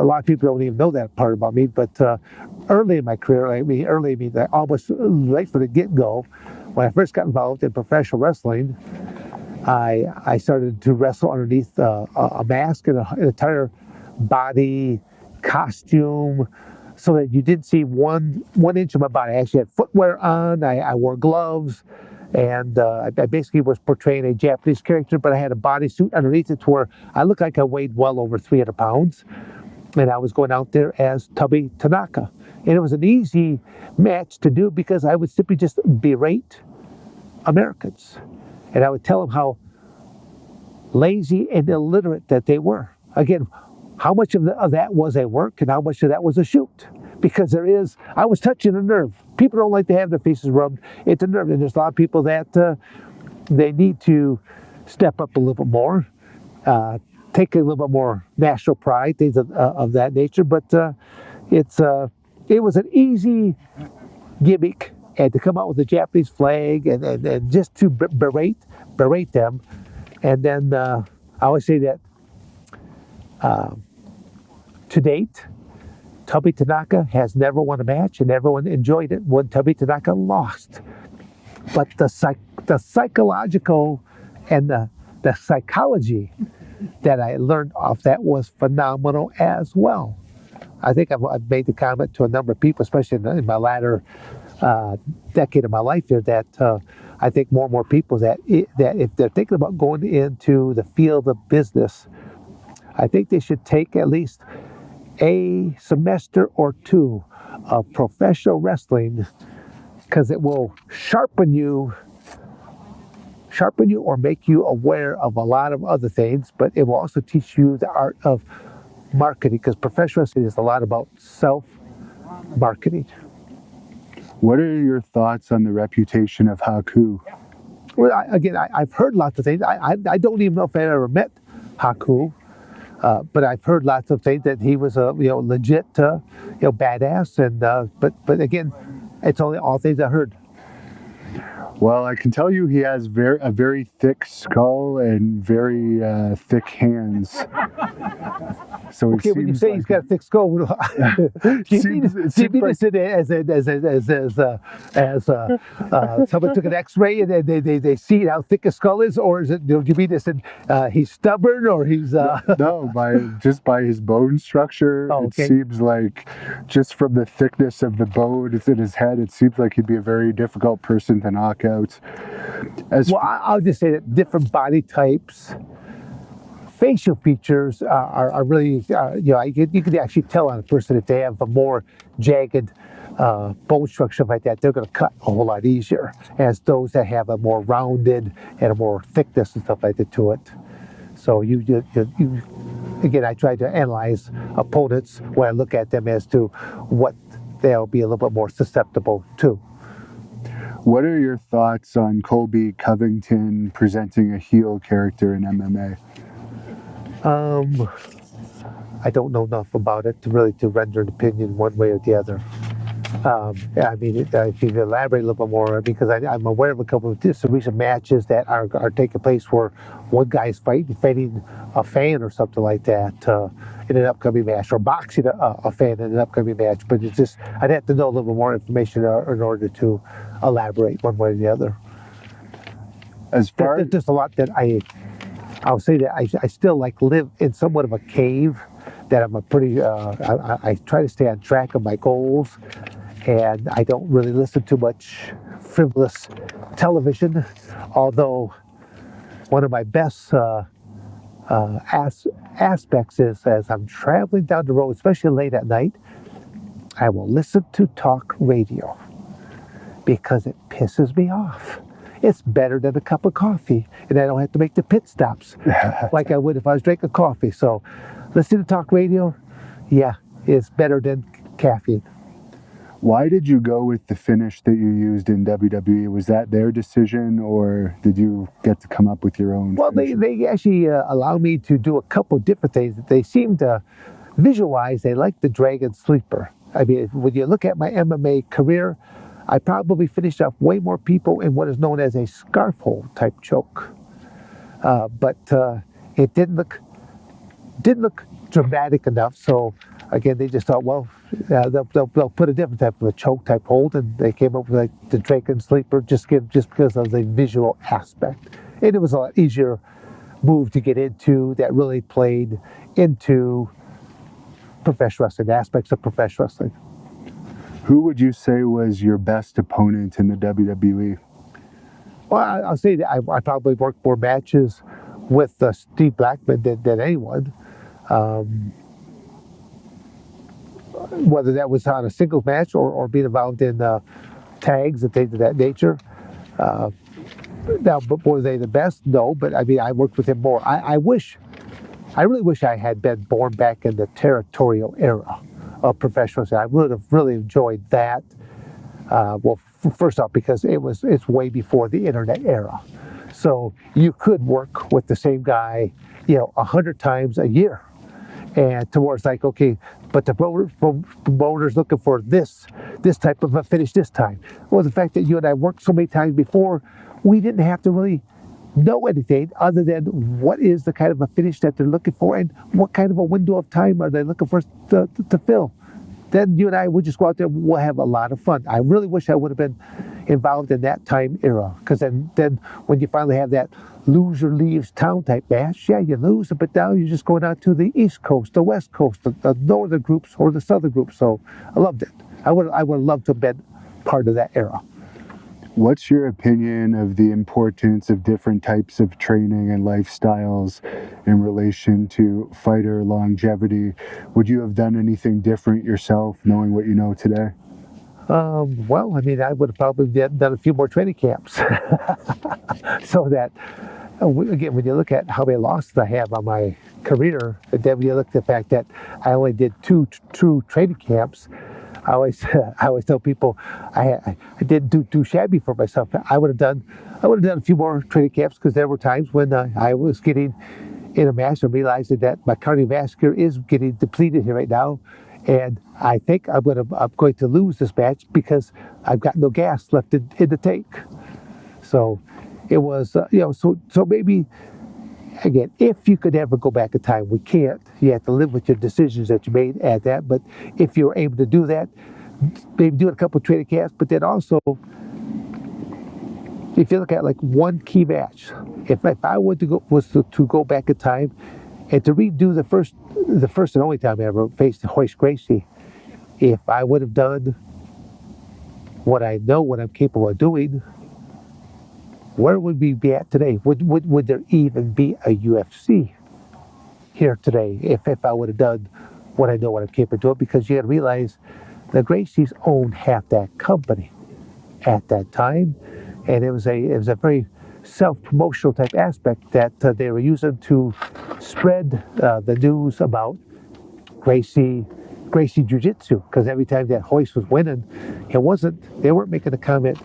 lot of people don't even know that part about me, but early in my career, almost right from the get-go, when I first got involved in professional wrestling, I started to wrestle underneath a mask and an entire body costume, so that you didn't see one inch of my body. I actually had footwear on, I wore gloves, and I basically was portraying a Japanese character, but I had a bodysuit underneath it to where I looked like I weighed well over 300 pounds. And I was going out there as Tubby Tanaka. And it was an easy match to do because I would simply just berate Americans. And I would tell them how lazy and illiterate that they were. Again, how much of that was a work and how much of that was a shoot? Because I was touching a nerve. People don't like to have their faces rubbed. It's a nerve. And there's a lot of people that they need to step up a little bit more, take a little bit more national pride, things of that nature. But it was an easy gimmick, and to come out with a Japanese flag and just to berate them. And then I always say that to date, Tubby Tanaka has never won a match, and everyone enjoyed it when Tubby Tanaka lost. But the psychological and the psychology that I learned off that was phenomenal as well. I think I've made the comment to a number of people, especially in my latter decade of my life here, that I think more and more people that if they're thinking about going into the field of business, I think they should take at least a semester or two of professional wrestling, because it will sharpen you or make you aware of a lot of other things, but it will also teach you the art of marketing, because professional wrestling is a lot about self-marketing. What are your thoughts on the reputation of Haku? Well, I've heard lots of things. I don't even know if I ever met Haku. But I've heard lots of things that he was a legit badass, and but again, it's only all things I heard. Well, I can tell you he has a very thick skull and very thick hands. So okay, when you say he's got a thick skull, do you mean this as someone took an X-ray and they see how thick his skull is, or is it? Do you mean this? He's stubborn, or he's? No, by his bone structure, okay. It seems like just from the thickness of the bone in his head, it seems like he'd be a very difficult person to knock out. I'll just say that different body types, facial features are really, you can actually tell on a person if they have a more jagged bone structure like that. They're going to cut a whole lot easier as those that have a more rounded and a more thickness and stuff like that to it. So again, I try to analyze opponents when I look at them as to what they'll be a little bit more susceptible to. What are your thoughts on Colby Covington presenting a heel character in MMA? I don't know enough about it to render an opinion one way or the other. If you elaborate a little bit more, because I'm aware of a couple of some recent matches that are taking place where one guy's fighting a fan or something like that in an upcoming match, or boxing a fan in an upcoming match. But it's just, I'd have to know a little bit more information in order to elaborate one way or the other. There's just a lot that I'll say that I still live in somewhat of a cave, that I'm I try to stay on track of my goals, and I don't really listen to much frivolous television, although one of my best aspects is, as I'm traveling down the road, especially late at night, I will listen to talk radio, because it pisses me off. It's better than a cup of coffee, and I don't have to make the pit stops like I would if I was drinking coffee. So listening to talk radio, yeah, is better than caffeine. Why did you go with the finish that you used in WWE? Was that their decision, or did you get to come up with your own? Well, they actually allow me to do a couple different things that they seem to visualize. They like the Dragon Sleeper. I mean, when you look at my MMA career, I probably finished off way more people in what is known as a scarf hold type choke. But it didn't look dramatic enough. So again, they just thought, well, they'll put a different type of a choke type hold, and they came up with like the Dragon Sleeper just because of the visual aspect. And it was a lot easier move to get into that really played into professional wrestling, aspects of professional wrestling. Who would you say was your best opponent in the WWE? Well, I'll say that I probably worked more matches with Steve Blackman than anyone. Whether that was on a singles match or being involved in tags and things of that nature. Now, but were they the best? No, but I mean, I worked with him more. I really wish I had been born back in the territorial era of professional wrestling. I would have really enjoyed that. Well, first off, because it's way before the internet era. So you could work with the same guy, 100 times a year. And towards like, okay, but the promoter's looking for this type of a finish this time. Well, the fact that you and I worked so many times before, we didn't have to really know anything other than what is the kind of a finish that they're looking for and what kind of a window of time are they looking for to fill. Then you and I would just go out there, we'll have a lot of fun. I really wish I would have been involved in that time era, because then when you finally have that loser leaves town type match, yeah, you lose, but now you're just going out to the East Coast, the West Coast, the northern groups or the southern groups. So I loved it. I would have loved to have been part of that era. What's your opinion of the importance of different types of training and lifestyles in relation to fighter longevity? Would you have done anything different yourself, knowing what you know today? Well, I mean, I would have probably done a few more training camps. So that, again, when you look at how many losses I have on my career, and then when you look at the fact that I only did two true training camps, I always tell people I didn't do too shabby for myself. I would have done a few more training camps, because there were times when I was getting in a match and realizing that my cardiovascular is getting depleted here right now, and I think I'm going to lose this match because I've got no gas left in the tank. So it was so maybe. Again, if you could ever go back in time, we can't. You have to live with your decisions that you made at that. But if you're able to do that, maybe do a couple of training camps. But then also, if you look at like one key match, if I was to go back in time and to redo the first and only time I ever faced Hoist Gracie, if I would have done what I know, what I'm capable of doing, where would we be at today? Would there even be a UFC here today if I would have done what I know, what I'm capable of doing? Because you got to realize the Gracies owned half that company at that time, and it was a very self-promotional type aspect that they were using to spread the news about Gracie Jiu-Jitsu. Because every time that Hoist was winning, they weren't making the comment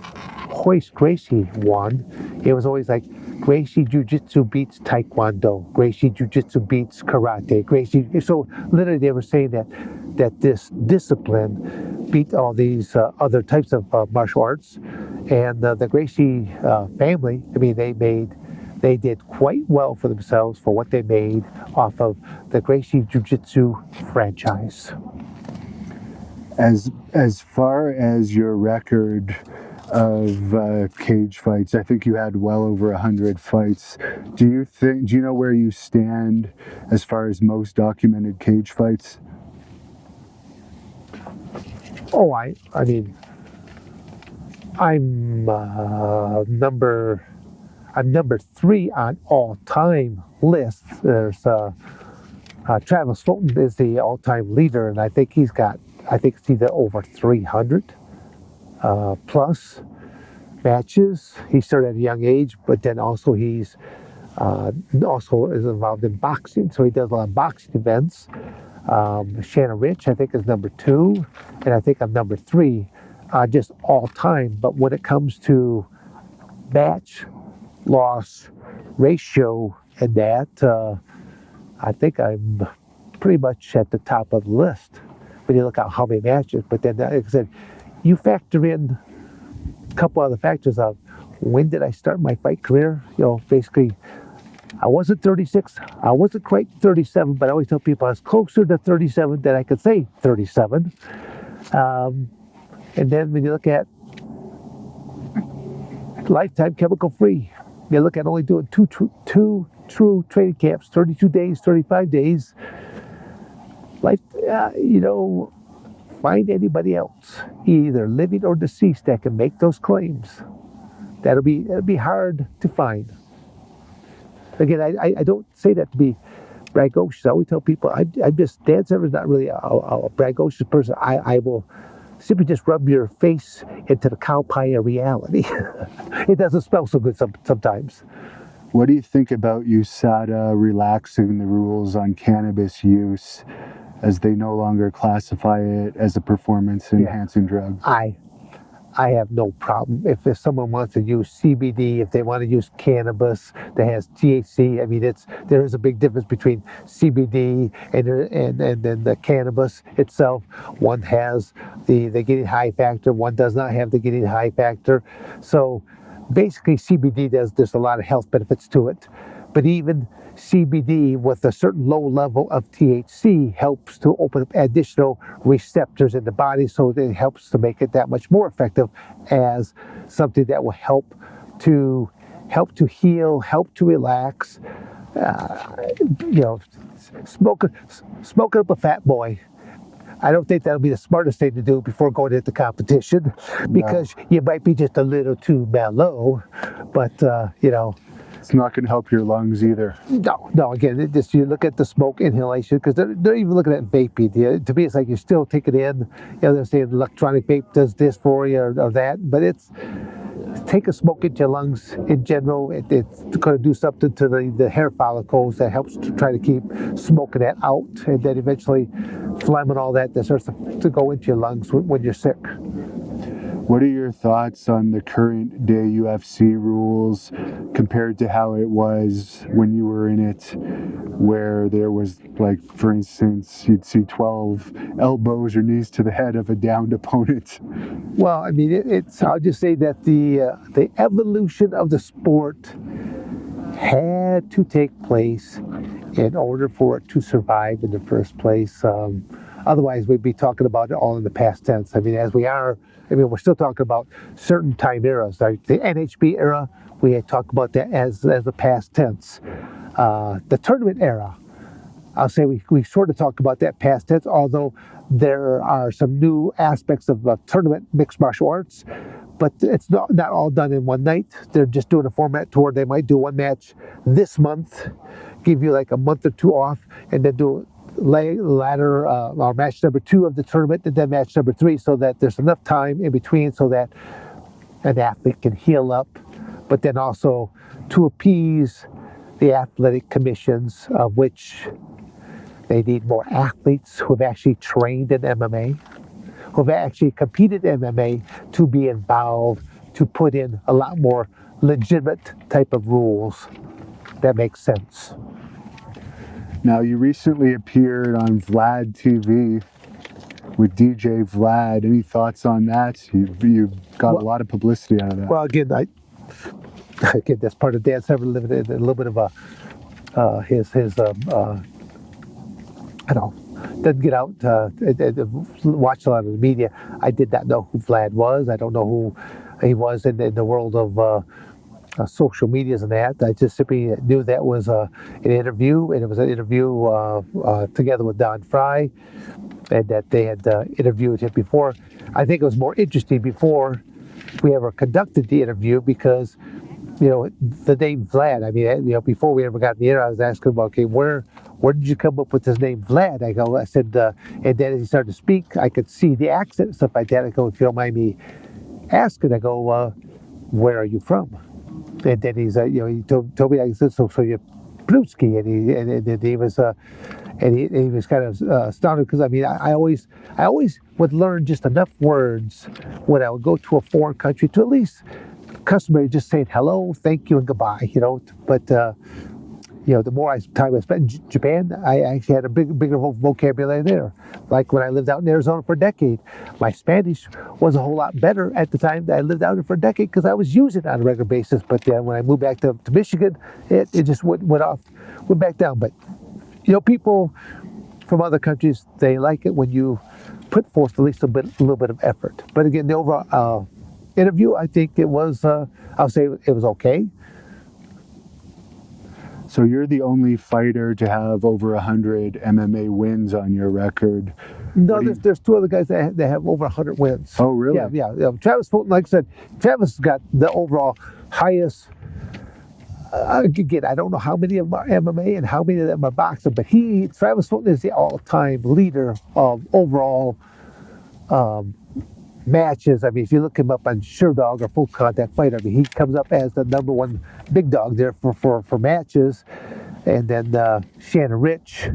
Hoist Gracie won. It was always like Gracie Jiu-Jitsu beats Taekwondo, Gracie Jiu-Jitsu beats Karate, Gracie. So literally they were saying that this discipline beat all these other types of martial arts. And the Gracie family, I mean, they did quite well for themselves for what they made off of the Gracie Jiu-Jitsu franchise. As far as your record of cage fights, I think you had well over 100 fights. Do you know where you stand as far as most documented cage fights? Oh, I mean, I'm number 3 on all-time lists. There's Travis Fulton is the all-time leader, and I think it's either over 300 plus matches. He started at a young age, but then also he's also is involved in boxing, so he does a lot of boxing events. Shannon Rich, I think, is number 2, and I think I'm number 3, just all time. But when it comes to match loss ratio and that, I think I'm pretty much at the top of the list when you look at how many matches. But then, like I said, you factor in a couple other factors of when did I start my fight career? Basically, I wasn't 36. I wasn't quite 37, but I always tell people I was closer to 37 than I could say 37. And then when you look at lifetime chemical free, you look at only doing two true training camps, 32 days, 35 days. Find anybody else, either living or deceased, that can make those claims. That'll be hard to find. Again, I don't say that to be braggadocious. I always tell people Dan Severs's not really a braggadocious person. I will simply just rub your face into the cow pie of reality. It doesn't smell so good sometimes. What do you think about USADA relaxing the rules on cannabis use, as they no longer classify it as a performance-enhancing drug? I have no problem if someone wants to use CBD, if they want to use cannabis that has THC. I mean, there is a big difference between CBD and then the cannabis itself. One has the getting high factor, one does not have the getting high factor. So basically, CBD there's a lot of health benefits to it, but even CBD with a certain low level of THC helps to open up additional receptors in the body, so it helps to make it that much more effective as something that will help to heal, help to relax. Smoking up a fat boy, I don't think that'll be the smartest thing to do before going into competition, because you might be just a little too mellow, but it's not going to help your lungs either. No. Again, you look at the smoke inhalation, because they're even looking at vaping. To me, it's like you're still taking in. They're saying electronic vape does this for you or that, but it's take a smoke into your lungs in general. It's going to do something to the hair follicles that helps to try to keep smoking that out, and then eventually phlegm and all that starts to go into your lungs when you're sick. What are your thoughts on the current day UFC rules compared to how it was when you were in it, where there was, like, for instance, you'd see 12 elbows or knees to the head of a downed opponent? Well, I mean, I'll just say that the evolution of the sport had to take place in order for it to survive in the first place. Otherwise, we'd be talking about it all in the past tense. I mean, we're still talking about certain time eras. Like the NHB era, we had talked about that as the past tense. The tournament era, I'll say we sort of talk about that past tense, although there are some new aspects of tournament mixed martial arts, but it's not all done in one night. They're just doing a format tour. They might do one match this month, give you like a month or two off, and then do ladder or match number 2 of the tournament, and then match number 3, so that there's enough time in between so that an athlete can heal up, but then also to appease the athletic commissions, of which they need more athletes who have actually trained in MMA, who have actually competed in MMA, to be involved, to put in a lot more legitimate type of rules that make sense. Now, you recently appeared on Vlad TV with DJ Vlad. Any thoughts on that? You got a lot of publicity out of that. Well, again, that's part of Dan Severn living in a little bit of his I don't know, doesn't get out, watch a lot of the media. I did not know who Vlad was. I don't know who he was in the world of social medias and that. I just simply knew that was an interview, and it was an interview together with Don Fry, and that they had interviewed him before. I think it was more interesting before we ever conducted the interview, because the name Vlad, I mean, before we ever got in the air, I was asking about, okay, where did you come up with this name Vlad? I said, and then as he started to speak, I could see the accent and stuff like that. I go, if you don't mind me asking, I go, where are you from? And then he's, he told me, I said, so you're Brewski, and he was, and he was kind of astounded because I mean I always would learn just enough words when I would go to a foreign country to at least customary just saying hello, thank you, and goodbye. But the more time I spent in Japan, I actually had a bigger vocabulary there. Like when I lived out in Arizona for a decade, my Spanish was a whole lot better at the time that I lived out there for a decade because I was using it on a regular basis. But then when I moved back to Michigan, it just went back down. But people from other countries, they like it when you put forth at least a little bit of effort. But again, the overall interview, I think it was, I'll say it was okay. So you're the only fighter to have over 100 MMA wins on your record. No, there's two other guys that have over 100 wins. Oh, really? Yeah. Travis Fulton, like I said, Travis got the overall highest. Again, I don't know how many of them are MMA and how many of them are boxing, but Travis Fulton is the all-time leader of overall matches. I mean, if you look him up on SureDog or Full Contact Fighter, I mean, he comes up as the #1 big dog there for matches. And then Shannon Rich,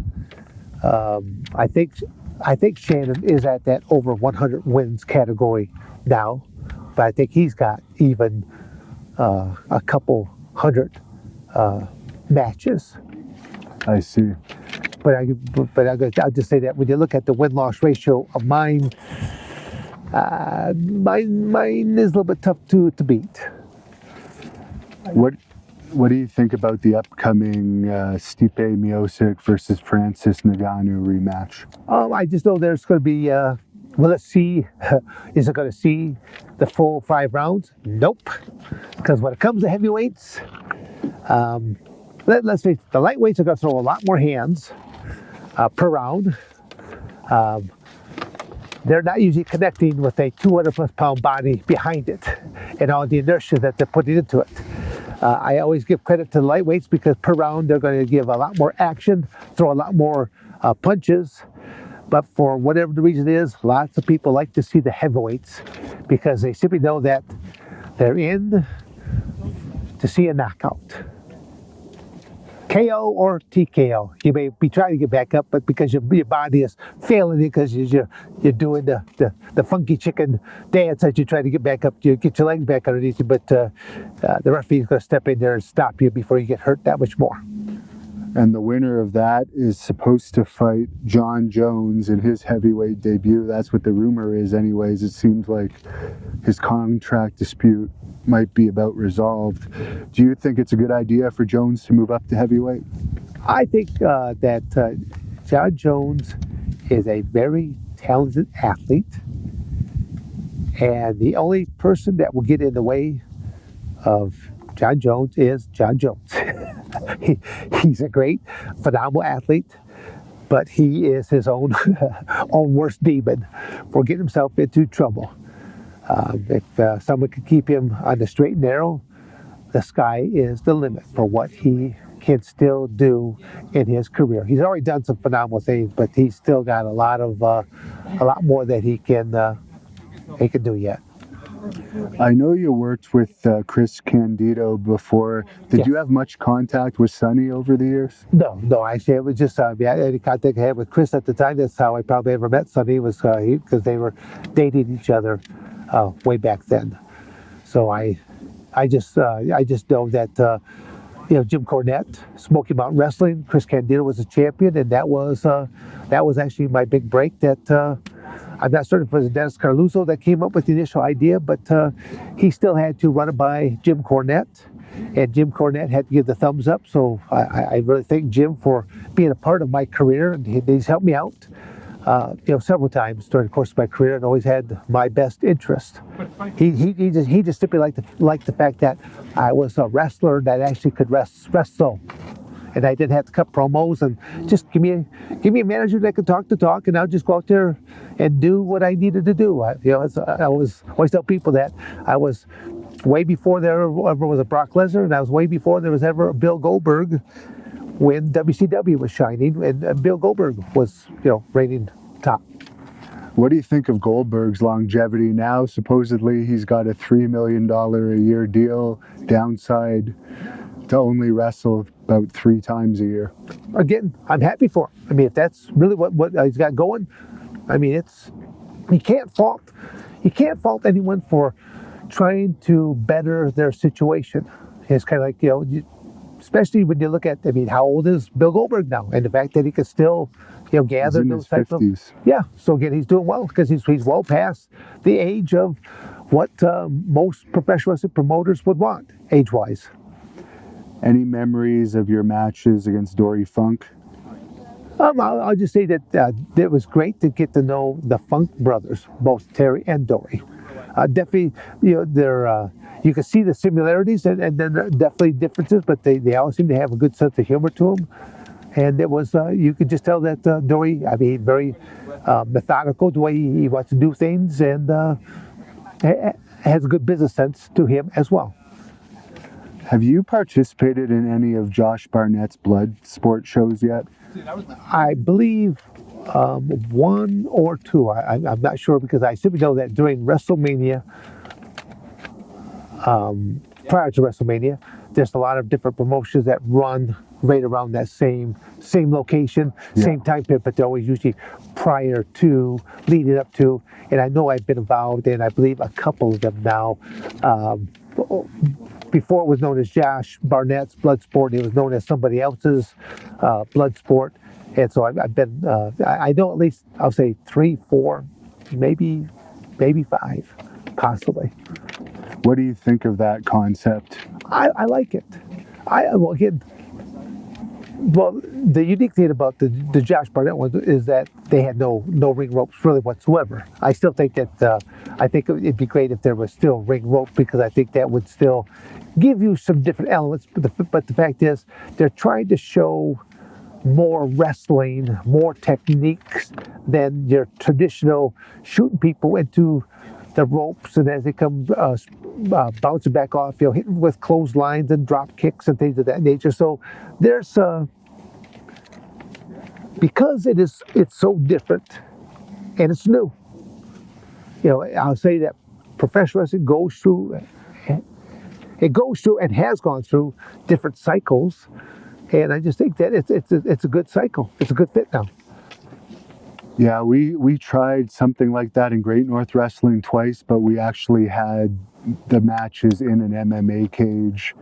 I think Shannon is at that over 100 wins category now, but I think he's got even a couple hundred matches. I see. But I'll just say that when you look at the win-loss ratio of mine, mine is a little bit tough to beat. What do you think about the upcoming Stipe Miocic versus Francis Ngannou rematch? I just know there's going to be. Well, let's see. Is it going to see the full 5 rounds? Nope. Because when it comes to heavyweights, let's face it, the lightweights are going to throw a lot more hands per round. They're not usually connecting with a 200+ pound body behind it and all the inertia that they're putting into it. I always give credit to the lightweights because per round they're going to give a lot more action, throw a lot more punches. But for whatever the reason is, lots of people like to see the heavyweights because they simply know that they're in to see a knockout. KO or TKO. You may be trying to get back up, but because your body is failing you because you're doing the funky chicken dance as you try to get back up, you get your legs back underneath you, but the referee is going to step in there and stop you before you get hurt that much more. And the winner of that is supposed to fight John Jones in his heavyweight debut. That's what the rumor is anyways. It seems like his contract dispute might be about resolved. Do you think it's a good idea for Jones to move up to heavyweight? I think that John Jones is a very talented athlete, and the only person that will get in the way of John Jones is John Jones. He's a great, phenomenal athlete, but he is his own worst demon for getting himself into trouble. If someone could keep him on the straight and narrow, the sky is the limit for what he can still do in his career. He's already done some phenomenal things, but he's still got a lot more that he can do yet. I know you worked with Chris Candido before. Did you have much contact with Sonny over the years? No. Actually, it was just any contact I had with Chris at the time. That's how I probably ever met Sonny, was because they were dating each other way back then. So I just know that Jim Cornette, Smoky Mountain Wrestling, Chris Candido was a champion, and that was actually my big break. That I'm not certain if it was Dennis Carluzzo that came up with the initial idea, but he still had to run it by Jim Cornette, and Jim Cornette had to give the thumbs up. So I really thank Jim for being a part of my career, and he's helped me out several times during the course of my career, and always had my best interest. He just simply liked the fact that I was a wrestler that actually could wrestle, and I didn't have to cut promos, and just give me a manager that could talk the talk, and I'll just go out there and do what I needed to do. I always tell people that I was way before there ever was a Brock Lesnar, and I was way before there was ever a Bill Goldberg when WCW was shining, and Bill Goldberg was reigning top. What do you think of Goldberg's longevity now? Supposedly he's got a $3 million a year deal, downside to only wrestle about 3 times a year. Again, I'm happy for him. I mean, if that's really what he's got going, I mean, you can't fault anyone for trying to better their situation. It's kind of like, especially when you look at, I mean, how old is Bill Goldberg now? And the fact that he could still, gather He's in those his types of... 50s. Yeah, so again, he's doing well because he's well past the age of what most professional wrestling promoters would want, age-wise. Any memories of your matches against Dory Funk? I'll just say that it was great to get to know the Funk brothers, both Terry and Dory. Definitely, they're you can see the similarities and then there are definitely differences, but they all seem to have a good sense of humor to them. And it was you could just tell that Dory, I mean, very methodical the way he wants to do things, and has a good business sense to him as well. Have you participated in any of Josh Barnett's blood sport shows yet? I believe one or two. I'm not sure because I simply know that during WrestleMania, prior to WrestleMania, there's a lot of different promotions that run right around that same location, same time period, but they're always usually prior to, leading up to, and I know I've been involved in, I believe, a couple of them now. Before it was known as Josh Barnett's Bloodsport, it was known as somebody else's Bloodsport. And so I've been, I know at least, I'll say 3, 4, maybe 5, possibly. What do you think of that concept? I like it. Well, the unique thing about the Josh Barnett one is that they had no ring ropes really whatsoever. I still think that I think it'd be great if there was still ring rope, because I think that would still give you some different elements. But the fact is, they're trying to show more wrestling, more techniques than your traditional shooting people into the ropes, and as they come bouncing back off, hitting with clotheslines and drop kicks and things of that nature. So there's because it's so different and it's new. I'll say that professional wrestling goes through and has gone through different cycles, and I just think that it's a good cycle. It's a good fit now. Yeah, we tried something like that in Great North Wrestling twice, but we actually had the matches in an MMA cage,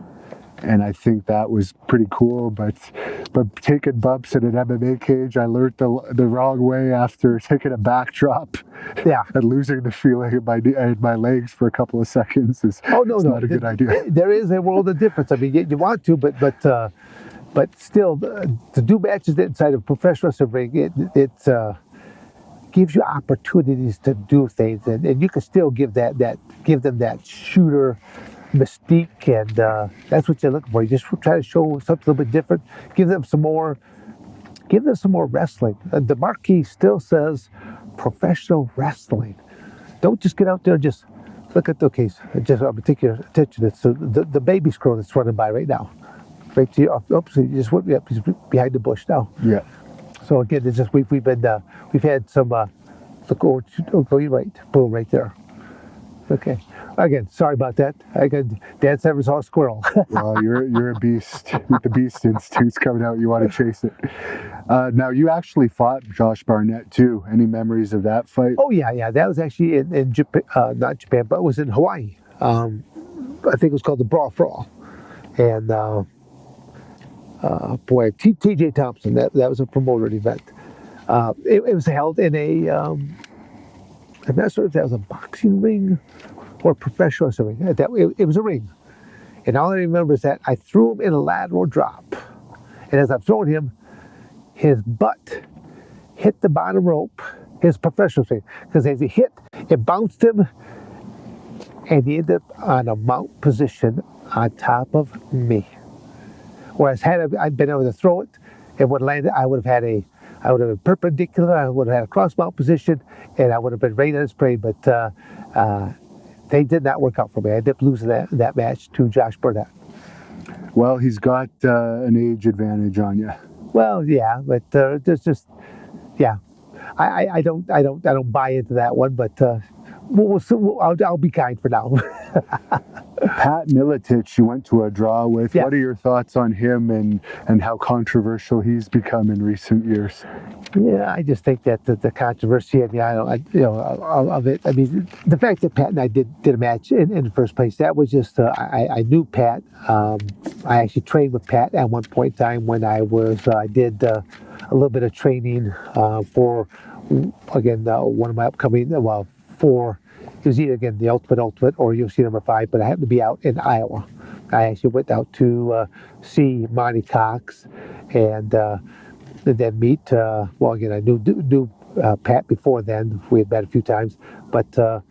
and I think that was pretty cool. But taking bumps in an MMA cage, I learned the wrong way after taking a backdrop. Yeah, and losing the feeling in my legs for a couple of seconds is not a good idea. There is a world of difference. I mean, you want to, but still, to do matches inside of a professional wrestling ring, it gives you opportunities to do things, and you can still give them that shooter mystique, and that's what you're looking for. You just try to show something a little bit different, give them some more wrestling. The marquee still says professional wrestling. Don't just get out there and just look at I'm gonna take your attention. It's the baby squirrel that's running by right now, right to you. Oops, he just went up. He's behind the bush now. Yeah. So again, it's just we've had some look over, you're right, boom, right there. Okay. Again, sorry about that. Dan never saw a squirrel. Well, you're a beast. With the beast instincts coming out, you want to chase it. Now, you actually fought Josh Barnett too. Any memories of that fight? Oh yeah. That was actually in Japan, not Japan, but it was in Hawaii. I think it was called the Brawl for All, and boy, T.J. Thompson. That was a promoted event. It was held in a, I'm not sure if that was a boxing ring or a professional ring. It was a ring. And all I remember is that I threw him in a lateral drop. And as I'm throwing him, his butt hit the bottom rope, his professional ring. Because as he hit, it bounced him, and he ended up on a mount position on top of me. Whereas had I been able to throw it, it would have landed, I would have been perpendicular, I would have had a cross mount position, and I would have been right on his prey, but they did not work out for me. I ended up losing that match to Josh Barnett. Well, he's got an age advantage on you. Well, yeah, but there's just, yeah, I don't buy into that one, but I'll be kind for now. Pat Miletich, you went to a draw with. Yeah. What are your thoughts on him and how controversial he's become in recent years? Yeah, I just think that the controversy and of it. I mean, the fact that Pat and I did a match in the first place, that was just I knew Pat. I actually trained with Pat at one point in time when I did a little bit of training for again one of my upcoming for. It was either again the Ultimate or UFC number 5, but I happened to be out in Iowa. I actually went out to see Monty Cox and then meet. Well, again, I knew Pat before then. We had met a few times, but to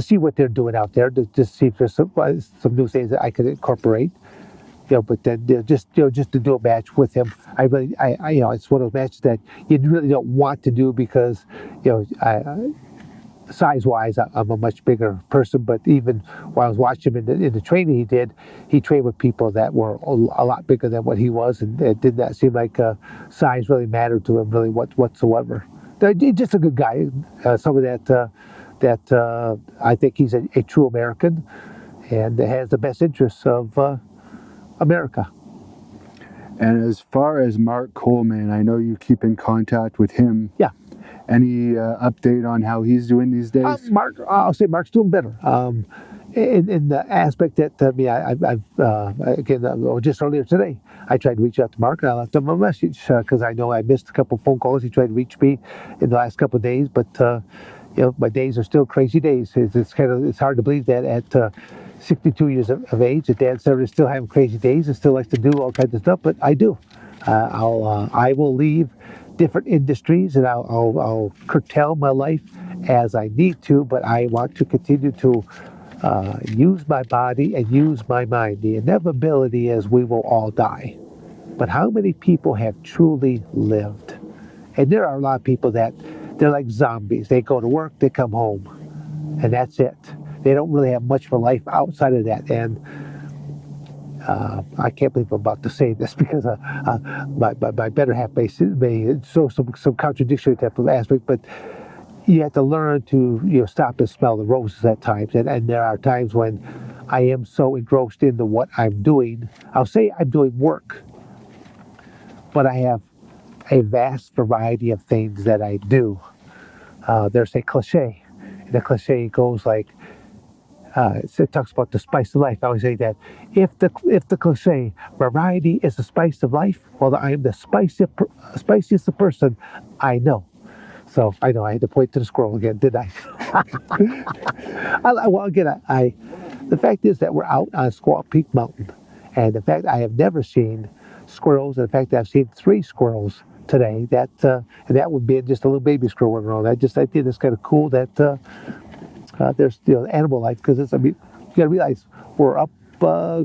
see what they're doing out there, to see if there's some new things that I could incorporate. But then just to do a match with him, I it's one of those matches that you really don't want to do because size-wise, I'm a much bigger person, but even while I was watching him in the training he trained with people that were a lot bigger than what he was, and it did not seem like size really mattered to him really whatsoever. Just a good guy, someone that I think he's a true American and has the best interests of America. And as far as Mark Coleman, I know you keep in contact with him. Yeah. Any update on how he's doing these days? I'll say Mark's doing better. In the aspect that I've just earlier today, I tried to reach out to Mark and I left him a message because I know I missed a couple phone calls. He tried to reach me in the last couple of days, but my days are still crazy days. It's hard to believe that at 62 years of age, that Dan Severn is still having crazy days and still likes to do all kinds of stuff, but I do. I will leave different industries and I'll curtail my life as I need to, but I want to continue to use my body and use my mind. The inevitability is we will all die. But how many people have truly lived? And there are a lot of people that they're like zombies. They go to work, they come home, and that's it. They don't really have much of a life outside of that. And I can't believe I'm about to say this because my better half may show some contradictory type of aspect, but you have to learn to stop and smell the roses at times, and there are times when I am so engrossed into what I'm doing. I'll say I'm doing work, but I have a vast variety of things that I do. There's a cliche, and the cliche goes like, it talks about the spice of life. I always say that if the cliche variety is the spice of life, well, I am the spiciest person I know. So I know I had to point to the squirrel again, did I? Well, again, the fact is that we're out on Squaw Peak Mountain, and the fact I have never seen squirrels, and the fact that I've seen 3 squirrels today, and that would be just a little baby squirrel running around. I think it's kind of cool that there's animal life, because you got to realize we're up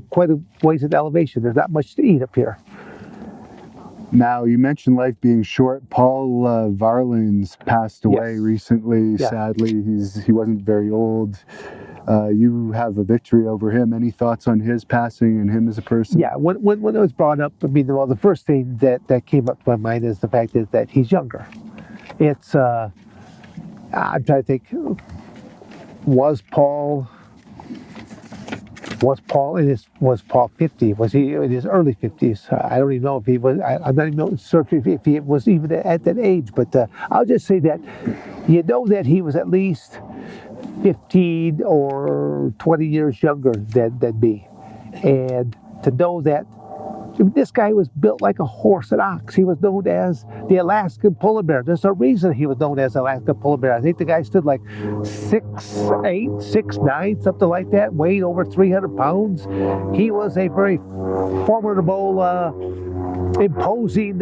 quite a ways in elevation. There's not much to eat up here. Now, you mentioned life being short. Paul Varlins passed away recently. Yeah. Sadly, he wasn't very old. You have a victory over him. Any thoughts on his passing and him as a person? Yeah, when it was brought up, I mean, well, the first thing that came up to my mind is the fact is that he's younger. It's I'm trying to think. Was Paul was Paul 50? Was he in his early 50s? I don't even know if he was. I'm not even sure if he was even at that age. But I'll just say that that he was at least 15 or 20 years younger than me, and to know that this guy was built like a horse and ox. He was known as the Alaskan polar bear. There's a reason he was known as Alaskan polar bear. I think the guy stood like 6'8", 6'9", something like that, weighed over 300 pounds. He was a very formidable, imposing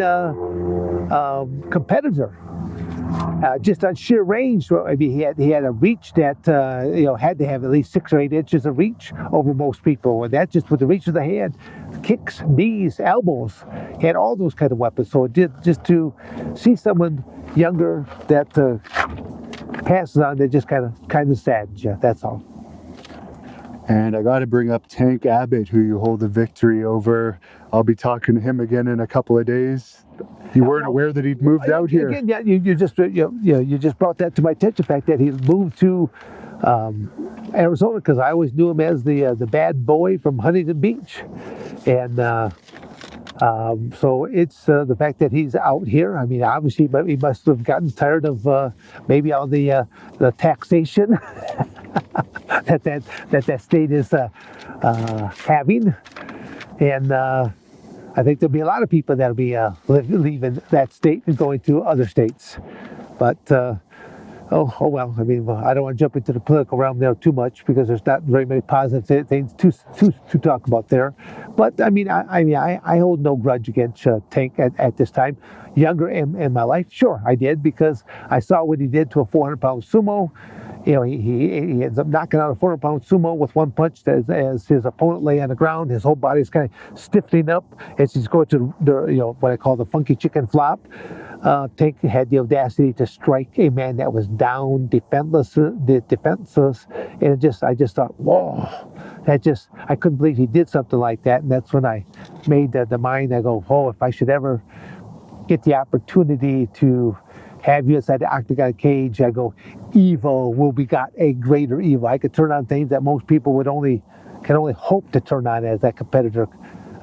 competitor. Just on sheer range, I mean, he had a reach that had to have at least 6 or 8 inches of reach over most people, and that just with the reach of the hand, kicks, knees, elbows, he had all those kind of weapons. So it did, just to see someone younger that passes on, that just kind of saddens you. That's all. And I got to bring up Tank Abbott, who you hold a victory over. I'll be talking to him again in a couple of days. You weren't aware that he'd moved out here. Again, yeah, you just brought that to my attention. The fact that he moved to Arizona, because I always knew him as the bad boy from Huntington Beach, and so it's the fact that he's out here. I mean, obviously, but he must have gotten tired of maybe all the taxation that state is having, and I think there'll be a lot of people that'll be leaving that state and going to other states, but. Oh well. I mean, I don't want to jump into the political realm there too much because there's not very many positive things to talk about there. But I mean, I hold no grudge against Tank at this time. Younger in my life, sure, I did because I saw what he did to a 400-pound sumo. You know, he ends up knocking out a 400-pound sumo with one punch as his opponent lay on the ground. His whole body is kind of stiffening up as he's going to what I call the funky chicken flop. Tank had the audacity to strike a man that was down, defenseless, and I just thought, whoa, I couldn't believe he did something like that. And that's when I made the mind. I go, oh, if I should ever get the opportunity to have you inside the octagon cage, I go, evil will be got a greater evil. I could turn on things that most people can only hope to turn on as that competitor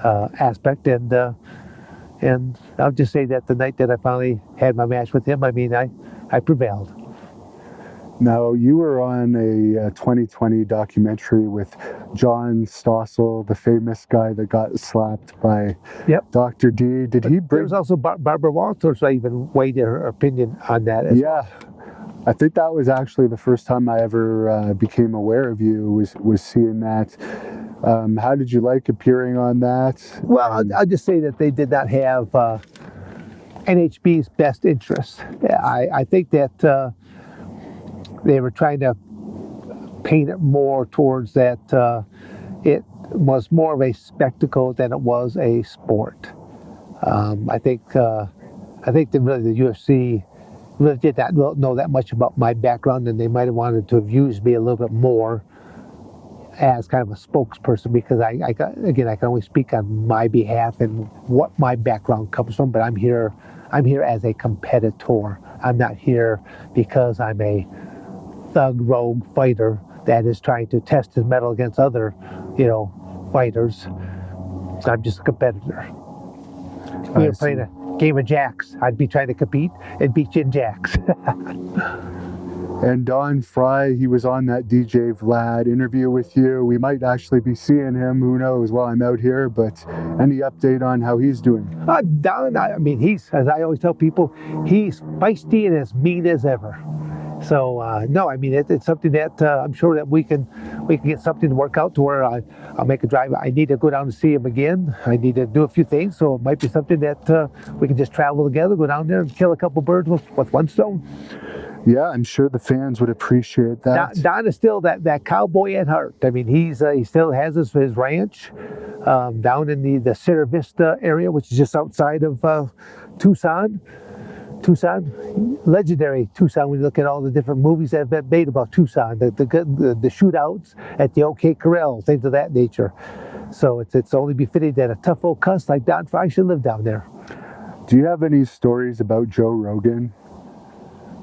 aspect, and I'll just say that the night that I finally had my match with him, I mean, I prevailed. Now, you were on a 2020 documentary with John Stossel, the famous guy that got slapped by Dr. D. Did he bring... There's also Barbara Walters. I even weighed her opinion on that as well. I think that was actually the first time I ever became aware of you, was seeing that. How did you like appearing on that? Well, I'll just say that they did not have NHB's best interests. I think that they were trying to paint it more towards that it was more of a spectacle than it was a sport. I think that really the UFC really did not know that much about my background, and they might have wanted to have used me a little bit more as kind of a spokesperson, because I can only speak on my behalf and what my background comes from, but I'm here as a competitor. I'm not here because I'm a thug rogue fighter that is trying to test his mettle against other, fighters. I'm just a competitor. If we were playing a game of jacks, I'd be trying to compete and beat you in jacks. And Don Fry, he was on that DJ Vlad interview with you. We might actually be seeing him, who knows, while I'm out here, but any update on how he's doing? Don, I mean, he's, as I always tell people, he's feisty and as mean as ever. So, no, I mean, it's something that I'm sure that we can get something to work out to where I'll make a drive. I need to go down and see him again. I need to do a few things, so it might be something that we can just travel together, go down there and kill a couple birds with one stone. Yeah, I'm sure the fans would appreciate that. Don is still that cowboy at heart. I mean, he still has his ranch down in the Sierra Vista area, which is just outside of Tucson. Legendary Tucson. When you look at all the different movies that have been made about Tucson, the shootouts at the OK Corral, things of that nature. So it's only befitting that a tough old cuss like Don Fry should live down there. Do you have any stories about Joe Rogan?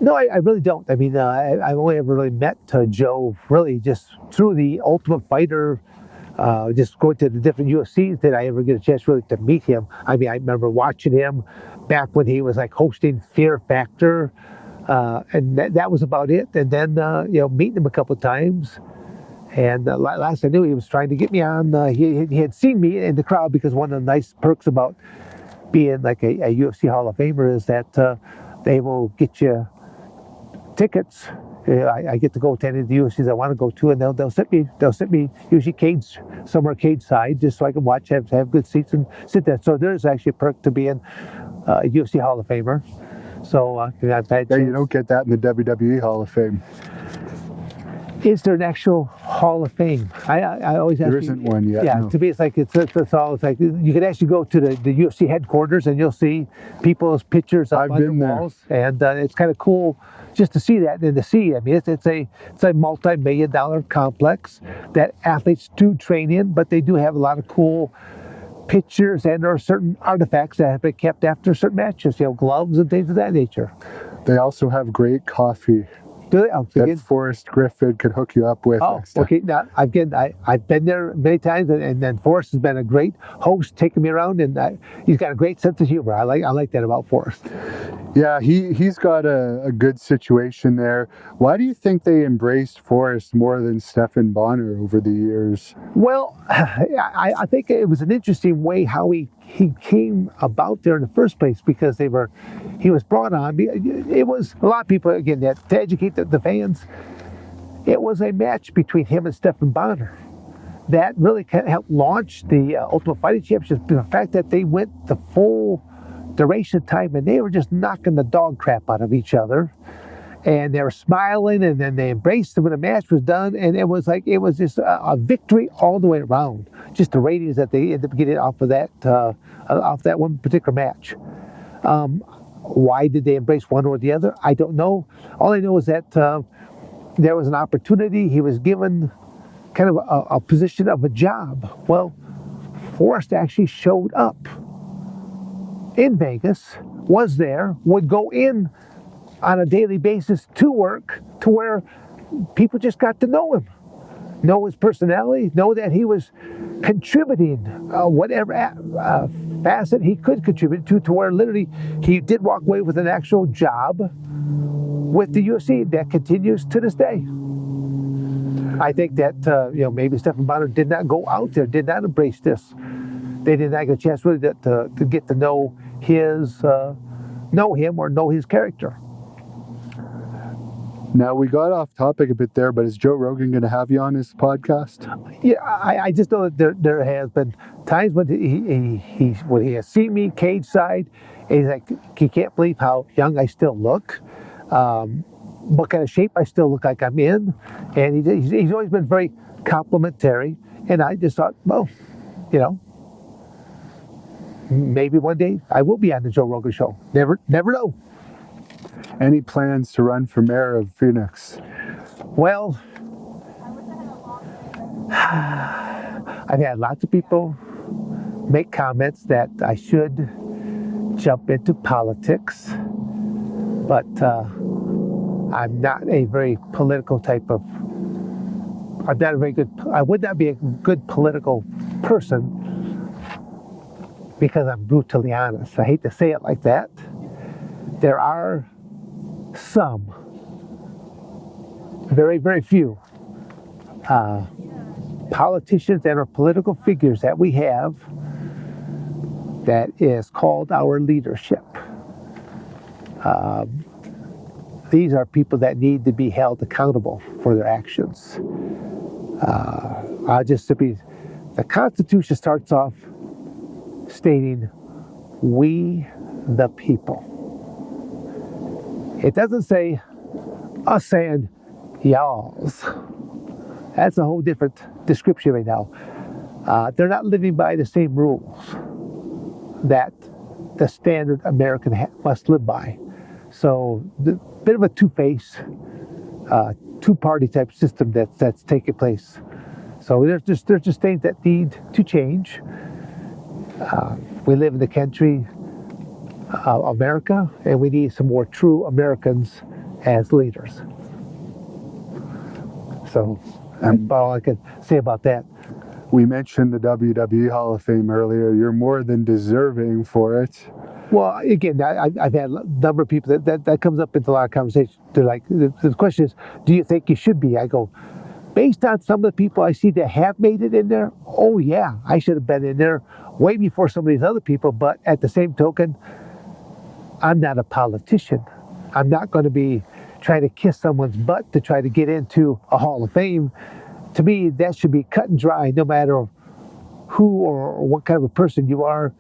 No, I really don't. I mean, I've only ever really met Joe really just through the Ultimate Fighter, just going to the different UFCs that I ever get a chance really to meet him. I mean, I remember watching him back when he was like hosting Fear Factor, and that was about it. And then, meeting him a couple of times. And last I knew, he was trying to get me on. He had seen me in the crowd, because one of the nice perks about being like a UFC Hall of Famer is that they will get you tickets. I get to go to any of the UFCs I want to go to, and they'll sit me usually somewhere cage side, just so I can watch, have good seats and sit there. So there's actually a perk to being a UFC Hall of Famer. So I've had. Yeah, you don't get that in the WWE Hall of Fame. Is there an actual Hall of Fame? I always ask. There isn't one yet. Yeah, no. To me, it's like it's all. It's like you could actually go to the UFC headquarters and you'll see people's pictures up on the walls, and it's kind of cool just to see that and to see. I mean, it's a multi-million-dollar complex that athletes do train in, but they do have a lot of cool pictures, and there are certain artifacts that have been kept after certain matches. Gloves and things of that nature. They also have great coffee. Do they? Oh, that Forrest Griffin could hook you up with. Oh, okay. Now, I've been there many times, and then Forrest has been a great host, taking me around, and he's got a great sense of humor. I like that about Forrest. Yeah, he's got a good situation there. Why do you think they embraced Forrest more than Stephan Bonnar over the years? Well, I think it was an interesting way how he came about there in the first place, because he was brought on. It was a lot of people, again, that to educate the fans. It was a match between him and Stephan Bonnar that really helped launch the Ultimate Fighting Championship. The fact that they went the full duration of time and they were just knocking the dog crap out of each other, and they were smiling, and then they embraced when the match was done, and it was just a victory all the way around. Just the ratings that they ended up getting off that one particular match. Why did they embrace one or the other? I don't know. All I know is that there was an opportunity. He was given kind of a position of a job. Well, Forrest actually showed up in Vegas, was there, would go in on a daily basis to work, to where people just got to know him, know his personality, know that he was contributing whatever facet he could contribute to where literally he did walk away with an actual job with the UFC that continues to this day. I think that maybe Stephan Bonnar did not go out there, did not embrace this. They did not get a chance really to get to know him or know his character. Now, we got off topic a bit there, but is Joe Rogan going to have you on his podcast? Yeah, I just know that there has been times when he has seen me cage side, and he's like, he can't believe how young I still look, what kind of shape I still look like I'm in, and he's always been very complimentary, and I just thought, well, maybe one day I will be on the Joe Rogan show. Never know. Any plans to run for mayor of Phoenix? Well, I've had lots of people make comments that I should jump into politics, but I'm not a very political type of. I would not be a good political person because I'm brutally honest. I hate to say it like that. There are some, very, very few politicians and or political figures that we have that is called our leadership. These are people that need to be held accountable for their actions. The Constitution starts off stating, "We the people." It doesn't say us saying y'alls. That's a whole different description right now. They're not living by the same rules that the standard American must live by. So, the bit of a two-face, two-party type system that's taking place. So there's just things that need to change. We live in the country America, and we need some more true Americans as leaders. So that's all I can say about that. We mentioned the WWE Hall of Fame earlier. You're more than deserving for it. Well, again, I've had a number of people that comes up into a lot of conversations. They're like, the question is, do you think you should be? I go, based on some of the people I see that have made it in there, oh yeah, I should have been in there way before some of these other people. But at the same token, I'm not a politician. I'm not going to be trying to kiss someone's butt to try to get into a Hall of Fame. To me, that should be cut and dry, no matter who or what kind of a person you are.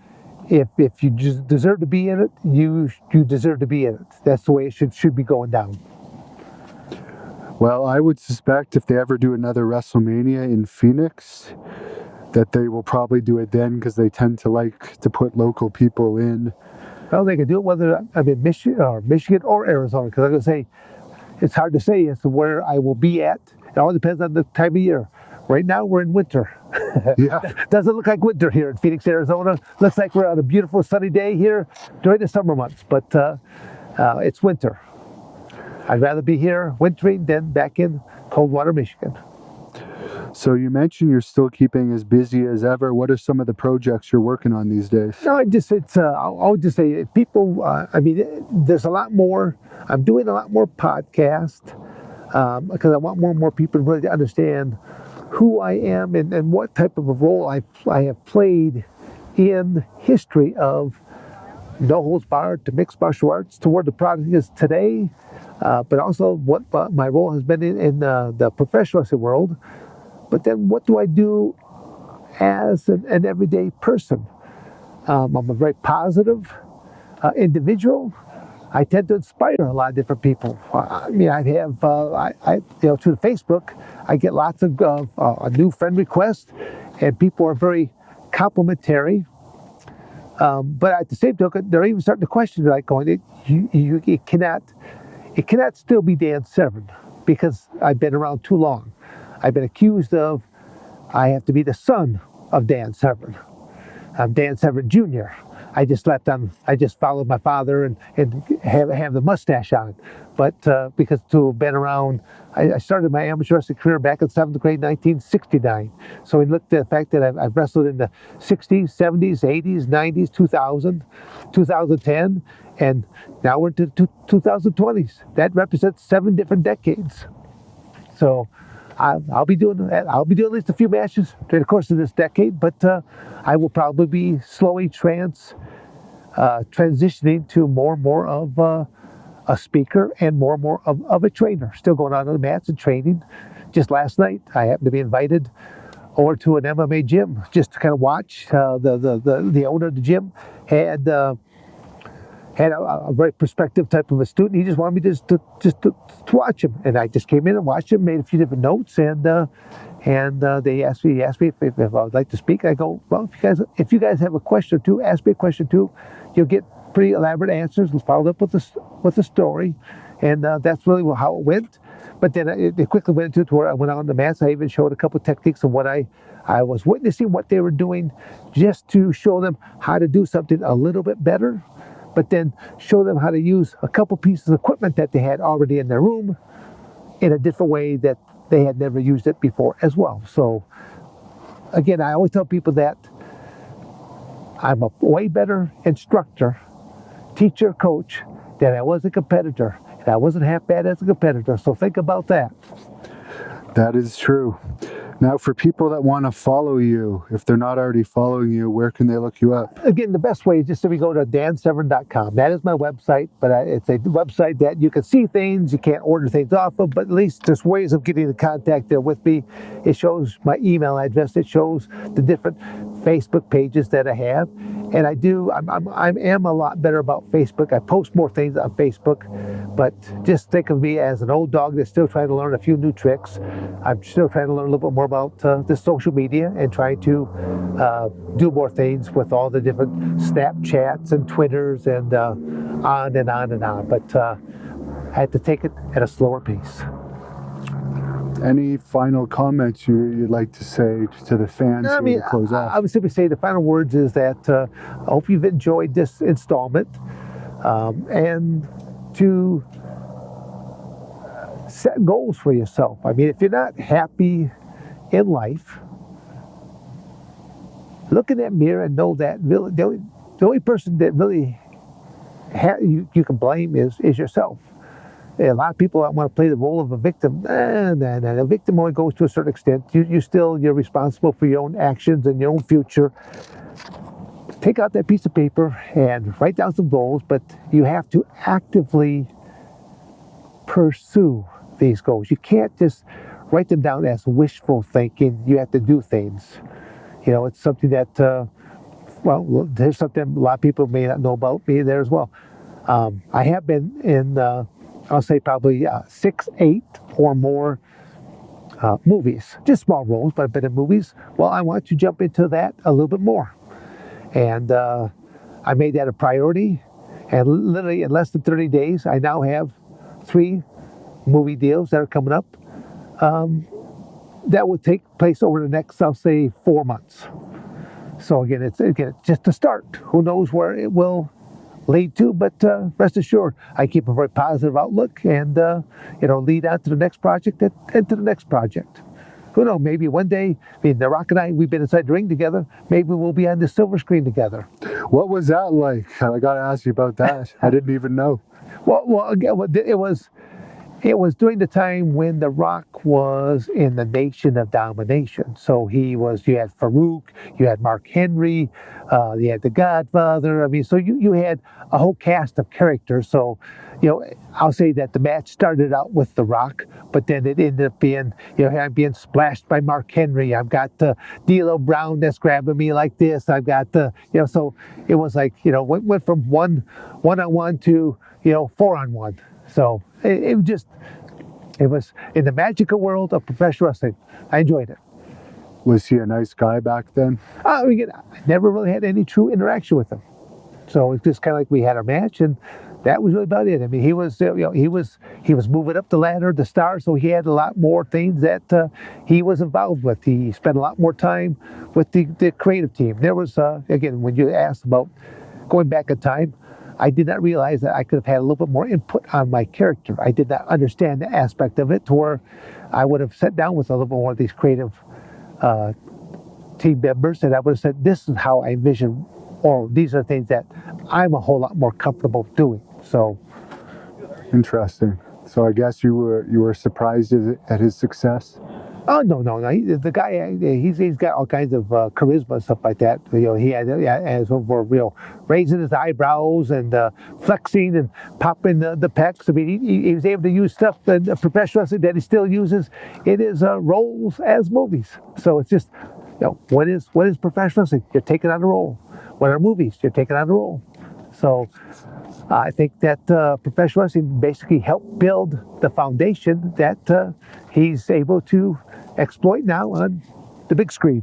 If you just deserve to be in it, you deserve to be in it. That's the way it should be going down. Well, I would suspect if they ever do another WrestleMania in Phoenix, that they will probably do it then, because they tend to like to put local people in. Well, they can do it whether I'm in Michigan or Arizona, because I'm going to say, it's hard to say as to where I will be at. It all depends on the time of year. Right now, we're in winter. Yeah. Doesn't look like winter here in Phoenix, Arizona. Looks like we're on a beautiful sunny day here during the summer months, but it's winter. I'd rather be here wintering than back in Coldwater, Michigan. So you mentioned you're still keeping as busy as ever. What are some of the projects you're working on these days? No, I'll just say people, there's a lot more. I'm doing a lot more podcasts because I want more and more people to really understand who I am and what type of a role I have played in history of no holds barred to mixed martial arts to where the product is today, but also what my role has been in the professional wrestling world. But then what do I do as an everyday person? I'm a very positive individual. I tend to inspire a lot of different people. I through Facebook, I get lots of new friend requests, and people are very complimentary. But at the same token, they're even starting to question, like going, it cannot still be Dan Severn because I've been around too long. I've been accused of, I have to be the son of Dan Severn. I'm Dan Severn Jr. I just followed my father and have the mustache on. But because to have been around, I started my amateur wrestling career back in 7th grade, 1969. So we looked at the fact that I've wrestled in the 60s, 70s, 80s, 90s, 2000, 2010, and now we're into the 2020s. That represents 7 different decades. So I'll be doing at least a few matches during the course of this decade, but I will probably be slowly transitioning to more and more of a speaker and more of a trainer. Still going out on the mats and training. Just last night, I happened to be invited over to an MMA gym just to kind of watch. The owner of the gym had a very prospective type of a student. He just wanted me to watch him, and I just came in and watched him, made a few different notes, and they asked me if I would like to speak. I go, well, if you guys have a question or two, ask me a question too. You'll get pretty elaborate answers. Followed up with a story, and that's really how it went. But then it quickly went into where I went on the mats. I even showed a couple of techniques of what I was witnessing, what they were doing, just to show them how to do something a little bit better. But then show them how to use a couple pieces of equipment that they had already in their room in a different way that they had never used it before as well. So again, I always tell people that I'm a way better instructor, teacher, coach than I was a competitor. And I wasn't half bad as a competitor, so think about that. That is true. Now, for people that want to follow you, if they're not already following you, where can they look you up? Again, the best way is just to go to dansevern.com. That is my website, but it's a website that you can see things, you can't order things off of, but at least there's ways of getting in contact there with me. It shows my email address. It shows the different Facebook pages that I have. And I am a lot better about Facebook. I post more things on Facebook, but just think of me as an old dog that's still trying to learn a few new tricks. I'm still trying to learn a little bit more about the social media and trying to do more things with all the different Snapchats and Twitters and on and on and on. But I had to take it at a slower pace. Any final comments you'd like to say to the fans to close off? I would simply say the final words is that I hope you've enjoyed this installment and to set goals for yourself. I mean, if you're not happy in life, look in that mirror and know that really, the only person that really you can blame is yourself. A lot of people want to play the role of a victim. The victim only goes to a certain extent. You're responsible for your own actions and your own future. Take out that piece of paper and write down some goals, but you have to actively pursue these goals. You can't just write them down as wishful thinking. You have to do things. It's something that, there's something a lot of people may not know about me there as well. I have been in I'll say probably 6, 8 or more movies, just small roles, but I've been in movies. Well, I want to jump into that a little bit more. And I made that a priority. And literally in less than 30 days, I now have 3 movie deals that are coming up that will take place over the next, I'll say, 4 months. So again, it's just a start. Who knows where it will lead to. But rest assured, I keep a very positive outlook and, lead on to the next project and to the next project. Who knows, maybe one day, The Rock and I, we've been inside the ring together. Maybe we'll be on the silver screen together. What was that like? I got to ask you about that. I didn't even know. Well, again, it was during the time when The Rock was in the Nation of Domination. So you had Farouk, you had Mark Henry, you had The Godfather. So you had a whole cast of characters. So, I'll say that the match started out with The Rock, but then it ended up being, I'm being splashed by Mark Henry. I've got D'Lo Brown that's grabbing me like this. I've got so it was like, went from one-on-one to, 4-on-1. So it was in the magical world of professional wrestling. I enjoyed it. Was he a nice guy back then? I never really had any true interaction with him. So it's just kind of like we had our match, and that was really about it. He was, he was moving up the ladder, the star, so he had a lot more things that he was involved with. He spent a lot more time with the creative team. There was, again, when you asked about going back in time, I did not realize that I could have had a little bit more input on my character. I did not understand the aspect of it to where I would have sat down with a little bit more of these creative team members, and I would have said, this is how I envision, or these are things that I'm a whole lot more comfortable doing. So interesting. So I guess you were surprised at his success? Oh, no. The guy, he's got all kinds of charisma and stuff like that. He had as for raising his eyebrows and flexing and popping the pecs. He was able to use stuff in professional wrestling that he still uses in his roles as movies. So it's just, what is professional wrestling? You're taking on a role. What are movies? You're taking on a role. So I think that professional wrestling basically helped build the foundation that he's able to exploit now on the big screen.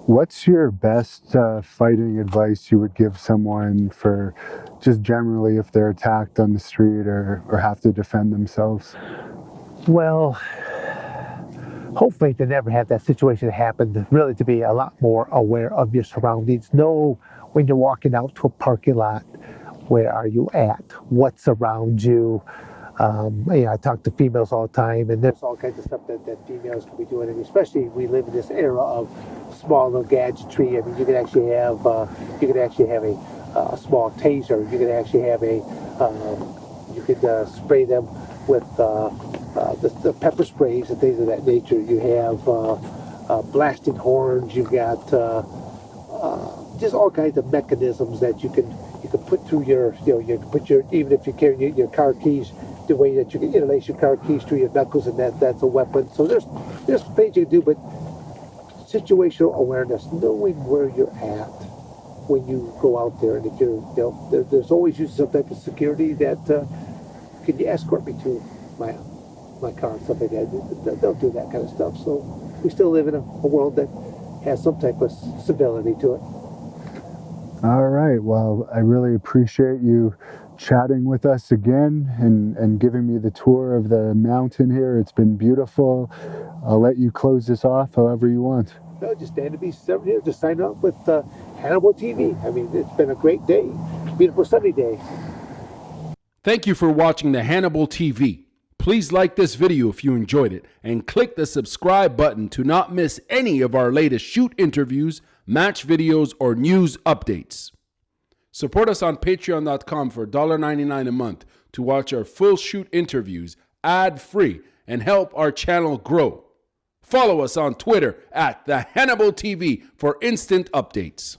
What's your best fighting advice you would give someone for just generally if they're attacked on the street or have to defend themselves? Well, hopefully to never have that situation happen, really to be a lot more aware of your surroundings. Know when you're walking out to a parking lot, where are you at? What's around you? I talk to females all the time, and there's all kinds of stuff that females can be doing, and especially we live in this era of small little gadgetry. You can actually have a small taser. You can actually have you could spray them with the pepper sprays and things of that nature. You have blasting horns. You've got just all kinds of mechanisms that you can put through your, you can put even if you carry your car keys, the way that you can interlace your car keys to your knuckles, and that's a weapon. So there's things you can do, but situational awareness, knowing where you're at when you go out there, and if you're, there's always using some type of security that can you escort me to my car and stuff like that. They'll do that kind of stuff. So we still live in a world that has some type of civility to it. All right. Well, I really appreciate you chatting with us again and giving me the tour of the mountain here. It's been beautiful. I'll let you close this off however you want. No, just stand to be Severn here. Just sign up with Hannibal TV. It's been a great day. Beautiful sunny day. Thank you for watching the Hannibal TV. Please like this video if you enjoyed it and click the subscribe button to not miss any of our latest shoot interviews, match videos, or news updates. Support us on patreon.com for $1.99 a month to watch our full shoot interviews ad-free and help our channel grow. Follow us on Twitter at the Hannibal TV for instant updates.